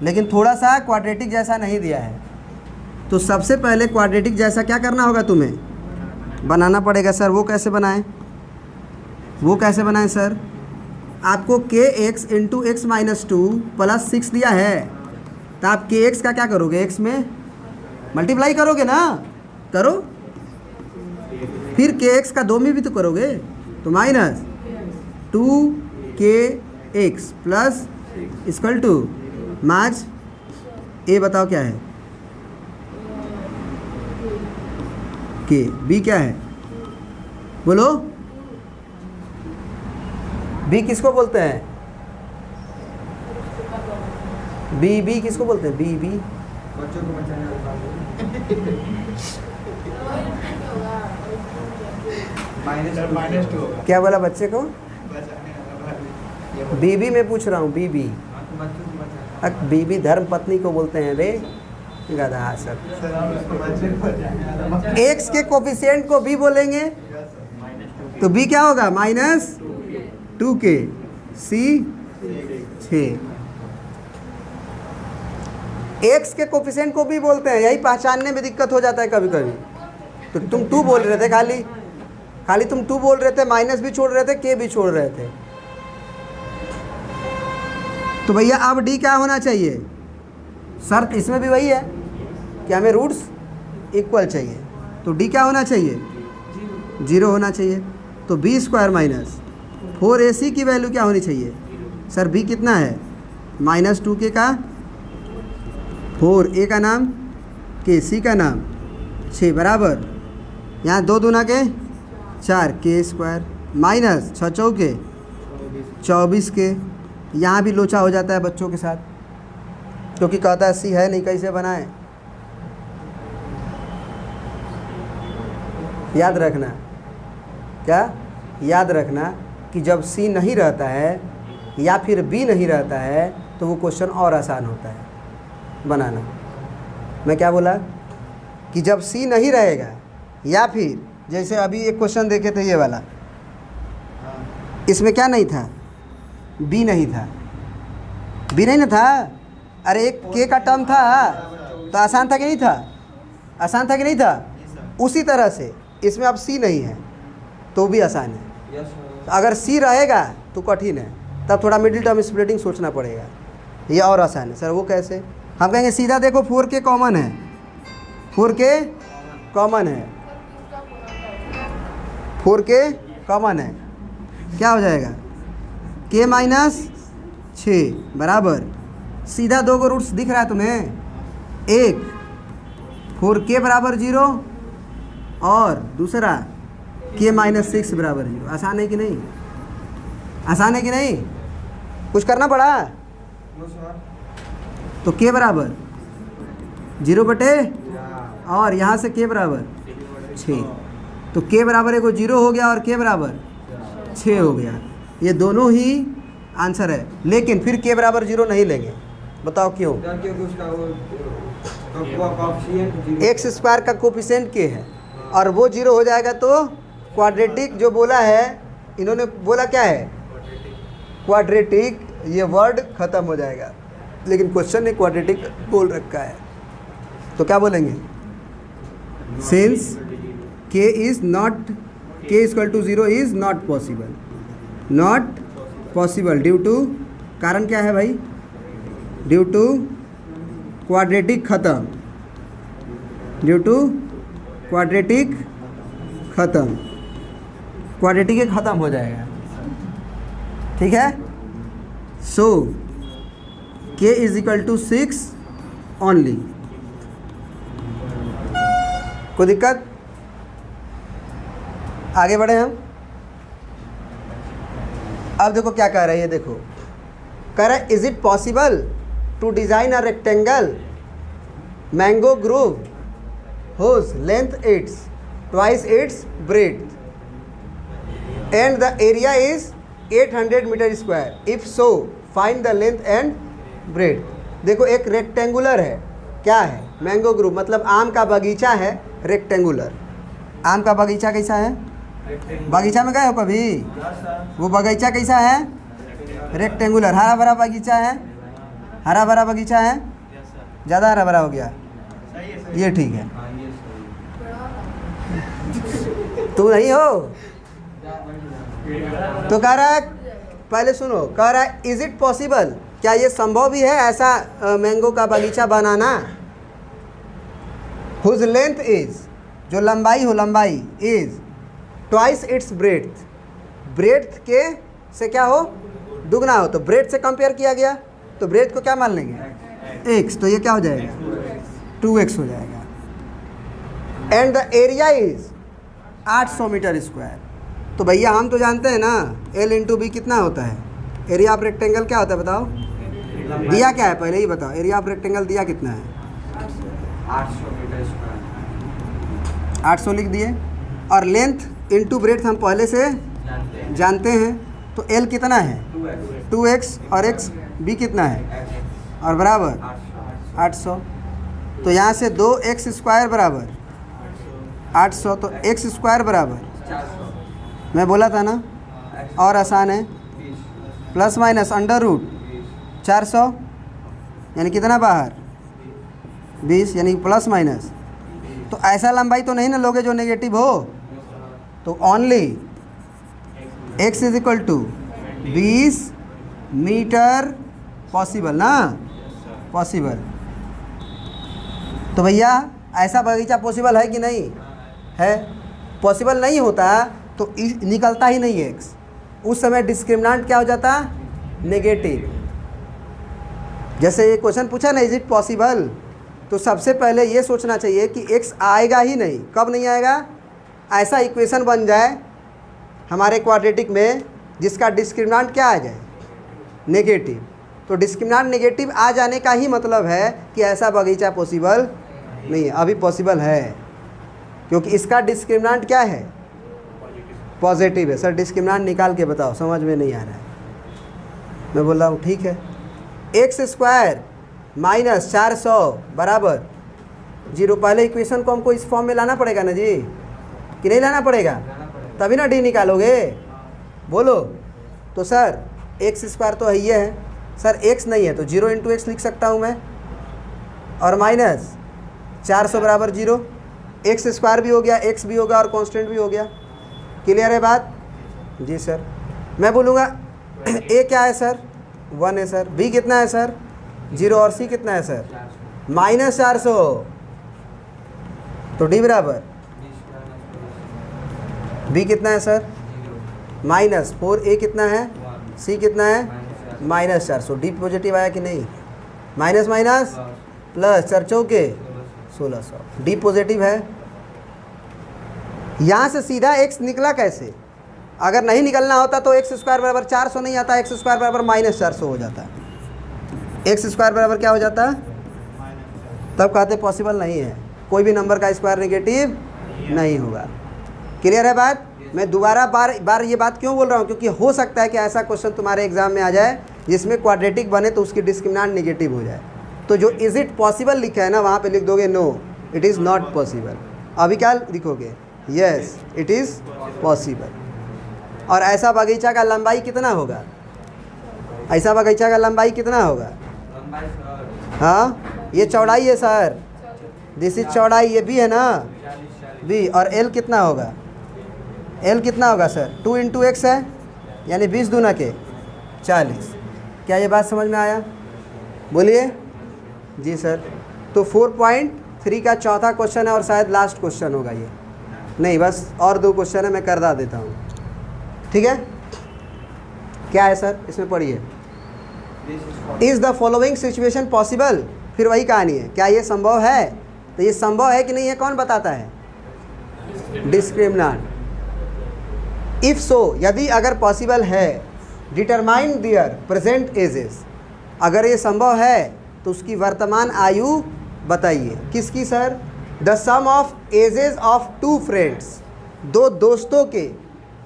लेकिन थोड़ा सा क्वाड्रेटिक जैसा नहीं दिया है। तो सबसे पहले क्वाड्रेटिक जैसा क्या करना होगा, तुम्हें बनाना पड़ेगा। सर वो कैसे बनाएं, वो कैसे बनाएं सर, आपको kx into x minus 2 plus 6 दिया है, तो आप kx का क्या करोगे, x में मल्टीप्लाई करोगे ना, करो, फिर kx का 2 में भी तो करोगे, तो minus 2kx plus equal to माज ए, बताओ क्या है k, b क्या है बोलो, b किसको बोलते हैं, b किसको बोलते हैं, b
बच्चों को बचाने -2 होगा।
क्या बोला बच्चे को, बीबी में पूछ रहा हूँ, बीबी बीबी धर्म पत्नी को बोलते हैं रे गधा सर। एक्स के कोफिशिएंट को b बोलेंगे तो b क्या होगा, -2k, c 6। एक्स के कोफिशिएंट को b बोलते हैं, यही पहचानने में दिक्कत हो जाता है कभी कभी। तो तुम 2 बोल रहे थे, खाली तुम 2 बोल रहे थे, माइनस भी छोड़ रहे थे, k भी छोड़ रहे थे। तो भैया अब d क्या होना चाहिए, शर्त इसमें भी वही है कि हमें रूट्स इक्वल चाहिए, तो d क्या होना चाहिए, 0 होना चाहिए। तो b स्क्वायर माइनस 4ac की वैल्यू क्या होनी चाहिए सर, b कितना है, -2k का 4a का नाम, k c का नाम 6 बराबर, यहाँ 2 दूना के 4, k स्क्वायर माइनस 6 चौके 24 के। यहाँ भी लोचा हो जाता है बच्चों के साथ, क्योंकि कहता है सी है नहीं, कैसे बनाए, याद रखना, क्या याद रखना कि जब सी नहीं रहता है या फिर बी नहीं रहता है तो वो क्वेश्चन और आसान होता है बनाना। मैं क्या बोला कि जब सी नहीं रहेगा, या फिर जैसे अभी एक क्वेश्चन देखे थे ये वाला, इसमें क्या नहीं था, बी नहीं था, बी नहीं ना था, अरे एक के का टर्म था, तो आसान था कि नहीं था, आसान था कि नहीं था। उसी तरह से इसमें अब सी नहीं है तो भी आसान है, अगर सी रहेगा तो कठिन है, तब थोड़ा मिडिल टर्म स्प्लिटिंग सोचना पड़ेगा, ये और आसान है। सर वो कैसे, हम कहेंगे सीधा देखो 4k कॉमन है, 4k कॉमन है, 4k कॉमन है, क्या हो जाएगा k माइनस 6 बराबर, सीधा 2 को रूट्स दिख रहा है तुम्हें, 1 4k बराबर 0 और दूसरा k माइनस 6 बराबर 0। आसान है कि नहीं? आसान है कि नहीं? कुछ करना पड़ा?
No sir.
तो k बराबर 0 बटे और यहाँ से k बराबर 6, तो k बराबर एक 0 हो गया और k बराबर 6 हो गया। ये दोनों ही आंसर है, लेकिन फिर k बराबर 0 नहीं लेंगे, बताओ क्यों?
क्योंकि उसका वो कोएफिशिएंट
एक्स स्क्वायर का कोफिशिएंट k है और वो 0 हो जाएगा तो क्वाड्रेटिक जो बोला है, इन्होंने बोला क्या है? क्वाड्रेटिक, ये वर्ड ख़त्म हो जाएगा, लेकिन क्वेश्चन ने क्वाड्रेटिक बोल रखा है, तो क्या बोलेंगे? Since k is not, k equal to 0 is not possible, not possible due to, कारण क्या है भाई? ड्यू टू क्वाड्रेटिक ख़त्म, ड्यू टू क्वाड्रेटिक ख़त्म, क्वाड्रेटिक ख़त्म हो जाएगा, ठीक है। So k is equal to 6 only. कोई दिक्कत? आगे बढ़े हम। अब देखो क्या कह रहा है, ये देखो कह रहा है is it possible to design a rectangle mango grove whose length is twice its breadth and the area is 800 meter square, if so find the length and breadth। देखो एक रेक्टेंगुलर है, क्या है? मैंगो ग्रोव, मतलब आम का बगीचा है रेक्टेंगुलर। आम का बगीचा कैसा है? बगीचा में गए हो कभी? वो बगीचा कैसा है? रेक्टेंगुलर। हरा भरा बगीचा है, हरा भरा बगीचा है, ज़्यादा हरा भरा हो गया, ये ठीक है। तू नहीं हो तो कह रहा है, पहले सुनो, कह रहा है इज इट पॉसिबल, क्या ये संभव भी है ऐसा मैंगो का बगीचा बनाना? हुज लेंथ इज, जो लंबाई हो, लंबाई is twice its breadth, breadth के से क्या हो? दुगना हो, तो ब्रेड्थ से कंपेयर किया गया, तो ब्रेड्थ को क्या मान लेंगे? x, तो ये क्या हो जाएगा? 2x हो जाएगा। And the area is 800 metre square. तो भैया हम तो जानते हैं ना L इंटू बी कितना होता है? एरिया ऑफ रेक्टेंगल क्या होता है बताओ? दिया क्या है पहले ही बताओ, एरिया ऑफ रेक्टेंगल दिया कितना है?
800 मीटर स्क्वायर।
800 लिख दिए, और लेंथ इंटू ब्रेड्थ हम पहले से जानते हैं, तो L कितना है? 2x और x b कितना है? और बराबर 800। तो यहाँ से 2x स्क्वायर बराबर 800, तो x स्क्वायर बराबर, मैं बोला था ना, और आसान है, प्लस माइनस अंडर रूट 400, यानी कितना बाहर? 20, यानी प्लस माइनस। तो ऐसा लंबाई तो नहीं ना लोगे जो नेगेटिव हो, तो only x is equal to 20 metre possible ना? पॉसिबल। तो भैया ऐसा बगीचा पॉसिबल है कि नहीं है? पॉसिबल नहीं होता तो निकलता ही नहीं x, उस समय डिस्क्रिमिनेंट क्या हो जाता? नेगेटिव। जैसे ये क्वेश्चन पूछा ना इज इट पॉसिबल, तो सबसे पहले ये सोचना चाहिए कि x आएगा ही नहीं। कब नहीं आएगा? ऐसा इक्वेशन बन जाए हमारे क्वाड्रेटिक में जिसका डिस्क्रिमिनेंट क्या आ जाए? नेगेटिव। तो डिस्क्रिमिनेंट नेगेटिव आ जाने का ही मतलब है कि ऐसा बगीचा पॉसिबल नहीं है। अभी पॉसिबल है क्योंकि इसका डिस्क्रिमिनेंट क्या है? पॉजिटिव है। सर डिस्क्रिमिनेंट निकाल के बताओ, समझ में नहीं आ रहा है। मैं बोल रहा हूँ ठीक है, एक्स स्क्वायर माइनस 400 बराबर 0। पहले इक्वेशन को हमको इस फॉर्म में लाना पड़ेगा ना जी, कि नहीं लाना पड़ेगा? तभी ना डी निकालोगे, बोलो। तो सर एक्स स्क्वायर तो है ये है, सर एक्स नहीं है तो 0 इंटू एक्स लिख सकता हूँ मैं, और माइनस 400 बराबर 0। एक्स स्क्वायर भी हो गया, एक्स भी हो गया और कांस्टेंट भी हो गया। क्लियर है बात? जी सर। मैं बोलूँगा ए क्या है सर? 1 है सर। बी कितना है सर? 0। और सी कितना है सर? माइनस 400। तो डी बराबर बी कितना है सर? माइनस 4a कितना है, c कितना है,
माइनस
-4। सो डी पॉजिटिव आया कि नहीं, माइनस माइनस प्लस 4 चौके 1600, डी पॉजिटिव है। यहाँ से सीधा x निकला कैसे, अगर नहीं निकलना होता तो x स्क्वायर बराबर 400 नहीं आता, x स्क्वायर बराबर -400 हो जाता, x स्क्वायर बराबर क्या हो जाता, तब कहते पॉसिबल नहीं है, कोई भी नंबर का स्क्वायर नेगेटिव नहीं होगा। क्लियर है बात। मैं दोबारा बार ये बात क्यों बोल रहा हूँ, क्योंकि हो सकता है कि ऐसा क्वेश्चन तुम्हारे एग्जाम में आ जाए जिसमें क्वाड्रेटिक बने तो उसकी डिस्क्रिमिनेंट नेगेटिव हो जाए, तो जो इज इट पॉसिबल लिखा है ना वहाँ पे लिख दोगे no it is not possible. अभी क्या लिखोगे, यस इट इज़ पॉसिबल। और ऐसा बगीचा का लंबाई कितना होगा, ऐसा बगीचा का लंबाई कितना होगा,
लंबाई सर
हाँ ये चौड़ाई है सर, दिस इज चौड़ाई, ये भी है ना बी, और एल कितना होगा, एल कितना होगा सर 2 × x है, यानी 20 दूना के 40। क्या ये बात समझ में आया, बोलिए जी सर। तो 4.3 का चौथा क्वेश्चन है और शायद लास्ट क्वेश्चन होगा ये, नहीं बस और 2 क्वेश्चन है, मैं करदा देता हूँ, ठीक है। क्या है सर इसमें पढ़िए, is the following situation possible, फिर वही कहानी है, क्या ये संभव है, तो ये संभव है कि नहीं है कौन बताता है, डिस्क्रिमिनेंट। इफ़ सो, यदि अगर पॉसिबल है, डिटरमाइन दियर प्रेजेंट एजेस, अगर ये संभव है तो उसकी वर्तमान आयु बताइए, किसकी sir, the sum of ages of 2 friends, 2 दोस्तों के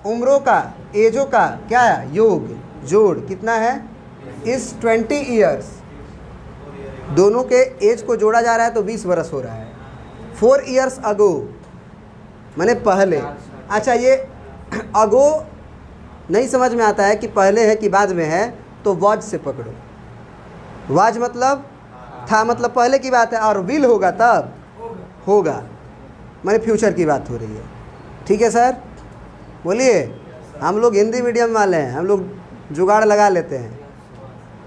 उम्रों का, एजों का क्या योग, जोड़ कितना है, इस 20 ईयर्स, दोनों के एज को जोड़ा जा रहा है तो 20 वर्ष हो रहा है। 4 ईयर्स अगो माने पहले, अच्छा ये अगो नहीं समझ में आता है कि पहले है कि बाद में है, तो वॉज से पकड़ो, वाज मतलब था, मतलब पहले की बात है, और विल होगा तब होगा, माने फ्यूचर की बात हो रही है, ठीक है सर। बोलिए, हम लोग हिंदी मीडियम वाले हैं, हम लोग जुगाड़ लगा लेते हैं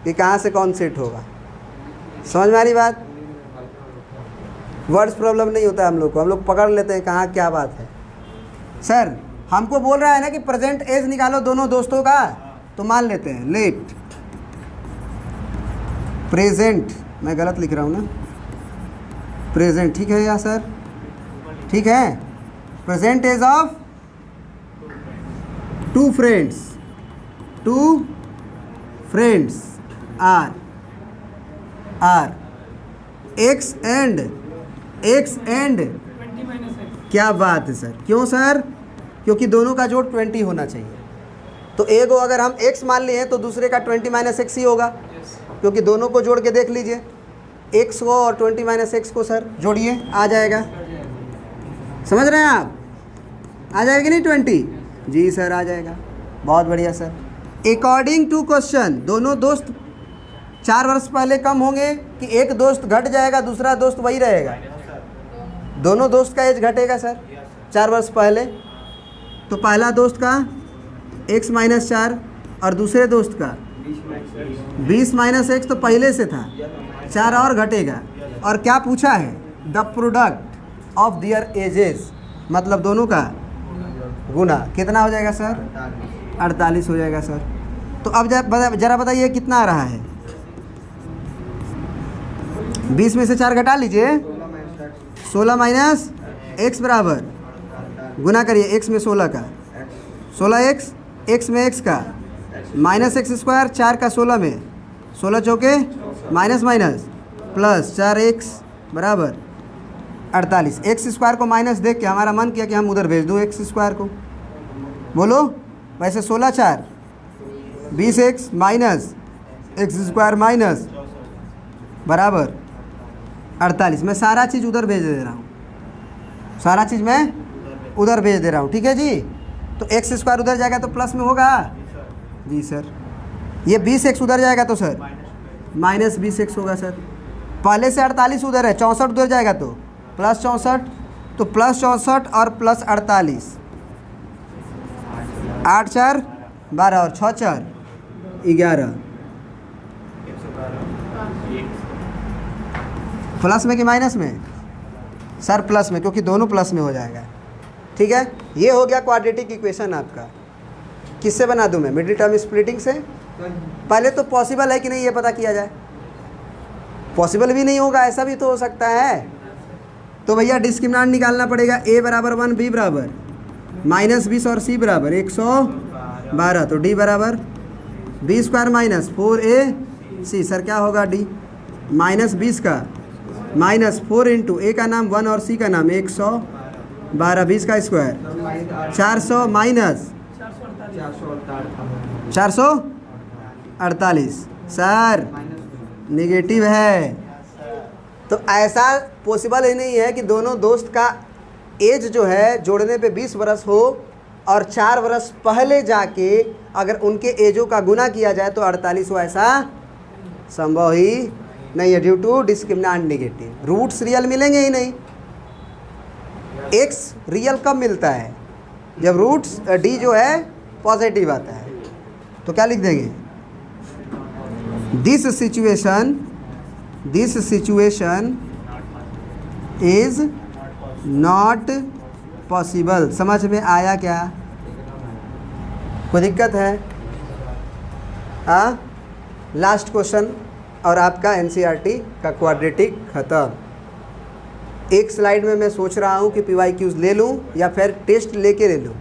कि कहाँ से कौन सेट होगा, समझ में आ रही बात। वर्ड्स प्रॉब्लम नहीं होता है हम लोग को, हम लोग पकड़ लेते हैं कहाँ क्या बात है। सर हमको बोल रहा है ना कि प्रेजेंट एज निकालो दोनों दोस्तों का, तो मान लेते हैं लेट प्रेजेंट, मैं गलत लिख रहा हूँ ना, प्रेजेंट ठीक है या सर, ठीक है, present age of 2 friends, 2 friends are X and क्या बात है सर, क्यों सर, क्योंकि दोनों का जोड़ 20 होना चाहिए, तो एक को अगर हम x मान लिए हैं तो दूसरे का 20 - x ही होगा, क्योंकि दोनों को जोड़ के देख लीजिए, x को और 20 - x को सर जोड़िए, आ जाएगा, समझ रहे हैं आप, आ जाएगा कि नहीं 20, जी सर आ जाएगा, बहुत बढ़िया सर। अकॉर्डिंग टू क्वेश्चन, दोनों दोस्त 4 वर्ष पहले कम होंगे कि एक दोस्त घट जाएगा दूसरा दोस्त वही रहेगा, दोनों दोस्त का एज घटेगा सर 4 वर्ष पहले, तो पहला दोस्त का x - 4 और दूसरे दोस्त का 20 - x, तो पहले से था 4 और घटेगा, और क्या पूछा है, the product of their ages, मतलब दोनों का गुना, कितना हो जाएगा सर, 48 हो जाएगा सर। तो अब जरा बताइए कितना आ रहा है, 20 में से 4 घटा लीजिए, 16 - x बराबर, गुना करिए x में 16 का, 16x, x में x का -x², 4 का 16 में, 16 चौके माइनस प्लस 4x बराबर 48। x² को माइनस देख के हमारा मन किया कि हम उधर भेज दूँ x² को, बोलो वैसे 16 × 4 20x माइनस x² माइनस बराबर 48। मैं सारा चीज़ उधर भेज दे रहा हूँ, सारा चीज़ मैं उधर भेज दे रहा हूँ, ठीक है जी। तो x² उधर जाएगा तो प्लस में होगा, जी सर। ये 20x उधर जाएगा तो सर -20x होगा सर। पहले से 48 उधर है, 64 उधर जाएगा तो +64, तो +64 और +48, 8 × 4 12 और 6 × 4 11, प्लस में कि माइनस में सर, प्लस में, क्योंकि दोनों प्लस में हो जाएगा, ठीक है। ये हो गया क्वाड्रेटिक इक्वेशन आपका। किससे बना दूँ मैं? मिडिल टर्म स्प्लिटिंग से। पहले तो पॉसिबल है कि नहीं ये पता किया जाए। पॉसिबल भी नहीं होगा, ऐसा भी तो हो सकता है। तो भैया डिस्क्रिमिनेंट निकालना पड़ेगा। a बराबर 1, b बराबर -20 और c बराबर 112। तो d बराबर b² माइनस 4ac। सर क्या होगा d? -20 का -4 इंटू a का नाम 1 और c का नाम 112, 20 का स्क्वायर 400 माइनस 448। सर नेगेटिव है। तो ऐसा पॉसिबल ही नहीं है कि दोनों दोस्त का एज जो है जोड़ने पे 20 वर्ष हो और 4 वर्ष पहले जाके अगर उनके एजों का गुना किया जाए तो 48 हो। ऐसा संभव ही नहीं है due to discriminant negative. Roots real मिलेंगे ही नहीं। एक्स रियल कब मिलता है? जब रूट्स डी जो है पॉजिटिव आता है। तो क्या लिख देंगे? This situation is not possible. समझ में आया क्या? कोई दिक्कत है? हाँ, लास्ट क्वेश्चन और आपका एनसीईआरटी का क्वाड्रेटिक खत्म। एक स्लाइड में मैं सोच रहा हूँ कि PYQs ले लूँ या फिर टेस्ट लेके ले लूँ।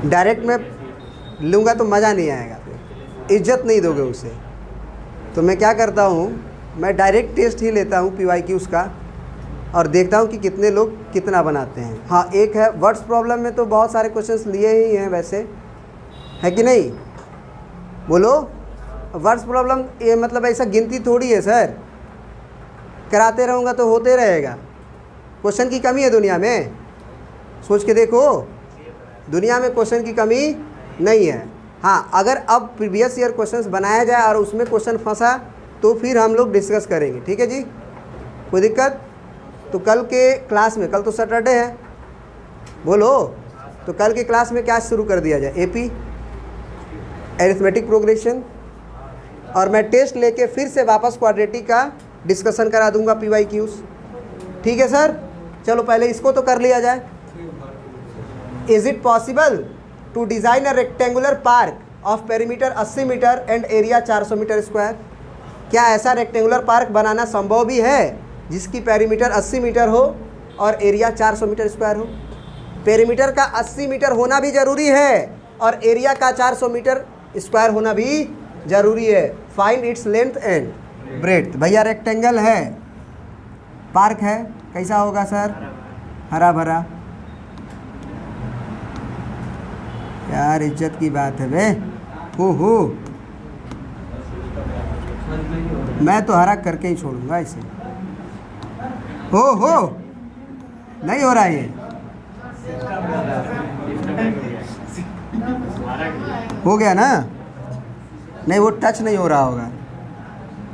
डायरेक्ट में लूँगा तो मज़ा नहीं आएगा, फिर इज्जत नहीं दोगे उसे। तो मैं क्या करता हूँ, मैं डायरेक्ट टेस्ट ही लेता हूँ PYQs का और देखता हूँ कि कितने लोग कितना बनाते हैं। हाँ, एक है वर्ड्स प्रॉब्लम में तो बहुत सारे क्वेश्चंस लिए ही हैं वैसे, है कि नहीं? बोलो। वर्ड्स प्रॉब्लम ये मतलब ऐसा गिनती थोड़ी है सर, कराते रहूँगा तो होते रहेगा। क्वेश्चन की कमी है दुनिया में? सोच के देखो, दुनिया में क्वेश्चन की कमी नहीं है। हाँ, अगर अब प्रीवियस ईयर क्वेश्चंस बनाया जाए और उसमें क्वेश्चन फंसा तो फिर हम लोग डिस्कस करेंगे। ठीक है जी, कोई दिक्कत? तो कल के क्लास में, कल तो सैटरडे है, बोलो, तो कल के क्लास में क्या शुरू कर दिया जाए? AP एरिथमेटिक प्रोग्रेशन, और मैं टेस्ट लेके फिर से वापस क्वाड्रेटिक का डिस्कशन करा दूंगा PYQs। ठीक है सर, चलो पहले इसको तो कर लिया जाए। Is it possible to design a rectangular park of perimeter 80 metre and area 400 metre square? क्या ऐसा रेक्टेंगुलर पार्क बनाना संभव भी है जिसकी पेरीमीटर 80 मीटर हो और एरिया 400 मीटर स्क्वायर हो? पेरीमीटर का 80 मीटर होना भी ज़रूरी है और एरिया का 400 मीटर स्क्वायर होना भी ज़रूरी है। Find its length and breadth. भैया रेक्टेंगल है, पार्क है, कैसा होगा सर? हरा भरा। यार इज्जत की बात है बे। हो मैं तो हरा करके ही छोड़ूंगा इसे। हो नहीं हो रहा है ये। हो गया ना? नहीं, वो टच नहीं हो रहा होगा।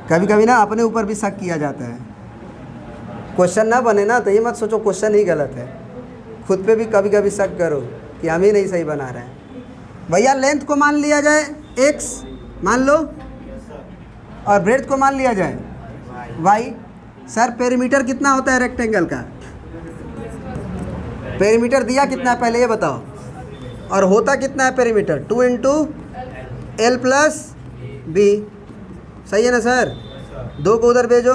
कभी कभी ना अपने ऊपर भी शक किया जाता है। क्वेश्चन ना बने ना तो ये मत सोचो क्वेश्चन ही गलत है, खुद पे भी कभी कभी शक करो कि हम ही नहीं सही बना रहे हैं। भैया लेंथ को मान लिया जाए x मान लो और ब्रेड्थ को मान लिया जाए y। सर पेरीमीटर कितना होता है रेक्टेंगल का? पेरीमीटर दिया कितना है पहले ये बताओ, और होता कितना है perimeter? 2 into L plus B। सही है ना सर? 2 को उधर भेजो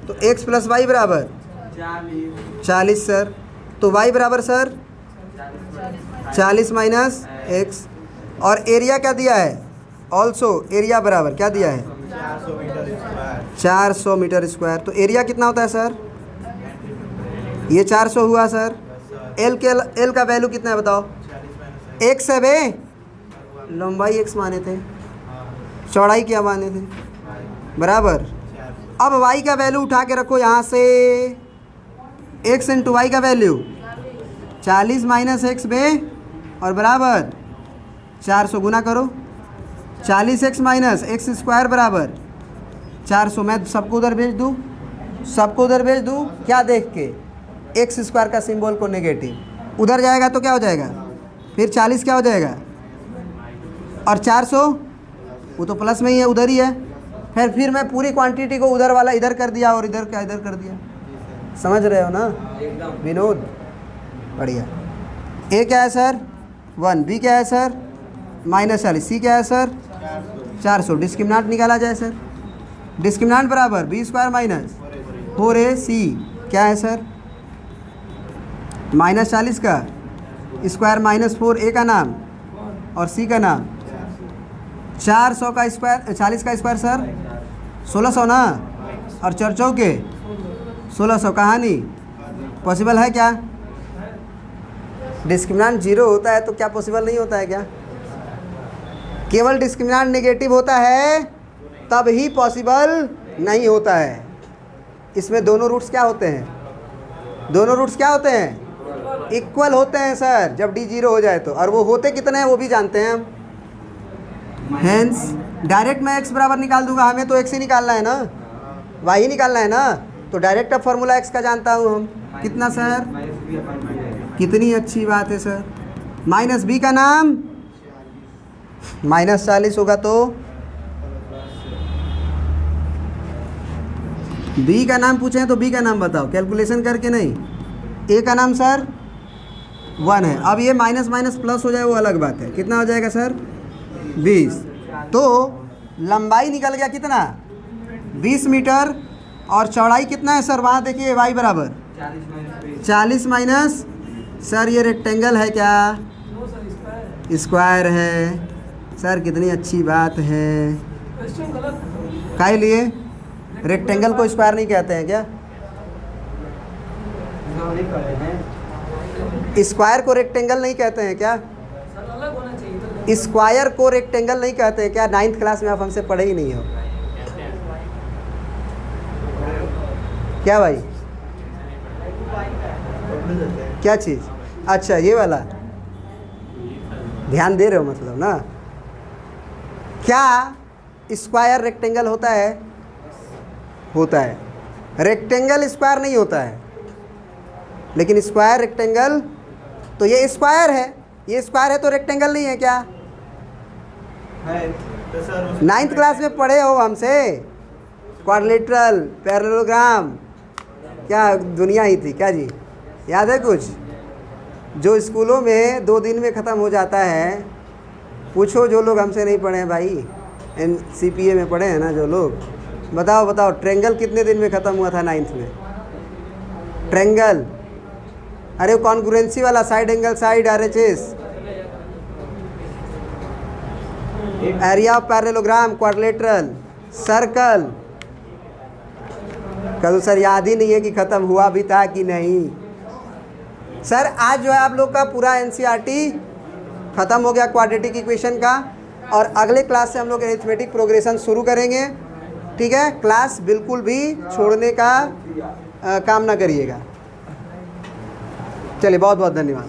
तो x प्लस वाई बराबर 40 सर। तो y बराबर सर 40 माइनस x। और एरिया क्या दिया है? ऑल्सो एरिया बराबर क्या दिया है? 400 मीटर स्क्वायर। तो एरिया कितना होता है सर? ये 400 हुआ सर। L का वैल्यू कितना है बताओ? x है बे, लंबाई x माने थे, चौड़ाई क्या माने थे? बराबर। अब y का वैल्यू उठा के रखो यहाँ से, x इंटू वाई का वैल्यू 40 माइनस x बे और बराबर 400 गुना करो। 40x माइनस एक्स स्क्वायर बराबर 400। मैं सबको उधर भेज दूँ, सबको उधर भेज दूँ क्या देख के? एक्स स्क्वायर का सिंबल को नेगेटिव उधर जाएगा तो क्या हो जाएगा? फिर 40 क्या हो जाएगा? और 400 वो तो प्लस में ही है, उधर ही है। फिर मैं पूरी क्वांटिटी को उधर वाला इधर कर दिया और इधर का इधर कर दिया। समझ रहे हो ना विनोद? बढ़िया। ए क्या है सर 1, बी क्या है सर -40, सी क्या है सर 400। डिस्क्रिमिनेंट निकाला जाए सर। डिस्क्रिमिनेंट बराबर b² - 4ac क्या है सर -40 का स्क्वायर -4a का नाम और c का नाम 400 का स्क्वायर 40 का स्क्वायर सर 1600 ना, और 4 चौके 1600। कहानी पॉसिबल है क्या? डिस्क्रिमिनेंट 0 होता है तो क्या पॉसिबल नहीं होता है क्या? केवल डिस्क्रिमिनेंट नेगेटिव होता है तब ही पॉसिबल नहीं होता है। इसमें दोनों रूट्स क्या होते हैं? दोनों रूट्स क्या होते हैं? इक्वल होते हैं सर, जब d 0 हो जाए तो। और वो होते कितने हैं वो भी जानते हैं हम। हेंस डायरेक्ट मैं x बराबर निकाल दूंगा, हमें तो x ही निकालना है ना, y ही निकालना है ना, तो डायरेक्ट अब फार्मूला x का जानता हूँ हम। कितना सर? कितनी अच्छी बात है सर। -b का नाम -40 होगा तो b का नाम पूछे तो b का नाम बताओ, कैलकुलेशन करके नहीं। a का नाम सर 1 है। अब ये माइनस माइनस प्लस हो जाए वो अलग बात है। कितना हो जाएगा सर 20। तो लंबाई निकल गया कितना 20 मीटर, और चौड़ाई कितना है सर वहाँ देखिए y बराबर 40 माइनस सर ये रेक्टेंगल है क्या? स्क्वायर है सर। कितनी अच्छी बात है। काहे लिए रेक्टेंगल को स्क्वायर नहीं कहते हैं क्या? स्क्वायर को रेक्टेंगल नहीं कहते हैं क्या? स्क्वायर को रेक्टेंगल नहीं कहते हैं क्या? 9th क्लास में आप हमसे पढ़े ही नहीं हो क्या भाई? क्या चीज़? अच्छा ये वाला ध्यान दे रहे हो मतलब ना। क्या स्क्वायर रेक्टेंगल होता है? होता है। रेक्टेंगल स्क्वायर नहीं होता है, लेकिन स्क्वायर रेक्टेंगल। तो ये स्क्वायर है, ये स्क्वायर है तो रेक्टेंगल नहीं है क्या? 9th क्लास में पढ़े हो हमसे क्वाड्रिलेटरल, पैरेललोग्राम, क्या दुनिया ही थी क्या जी? याद है कुछ? जो स्कूलों में 2 दिन में ख़त्म हो जाता है। पूछो जो लोग हमसे नहीं पढ़े हैं भाई, CPA में पढ़े हैं ना जो लोग, बताओ बताओ ट्रेंगल कितने दिन में ख़त्म हुआ था 9th में? ट्रेंगल, अरे वो कॉन्ग्रुएंसी वाला, side angle side, RHS, area of parallelogram, quadrilateral, circle. कल सर याद ही नहीं है कि ख़त्म हुआ भी था कि नहीं। सर आज जो है आप लोग का पूरा NCERT ख़त्म हो गया क्वाड्रेटिक इक्वेशन का, और अगले क्लास से हम लोग अरिथमेटिक प्रोग्रेशन शुरू करेंगे। ठीक है, क्लास बिल्कुल भी छोड़ने का काम ना करिएगा। चलिए बहुत बहुत धन्यवाद।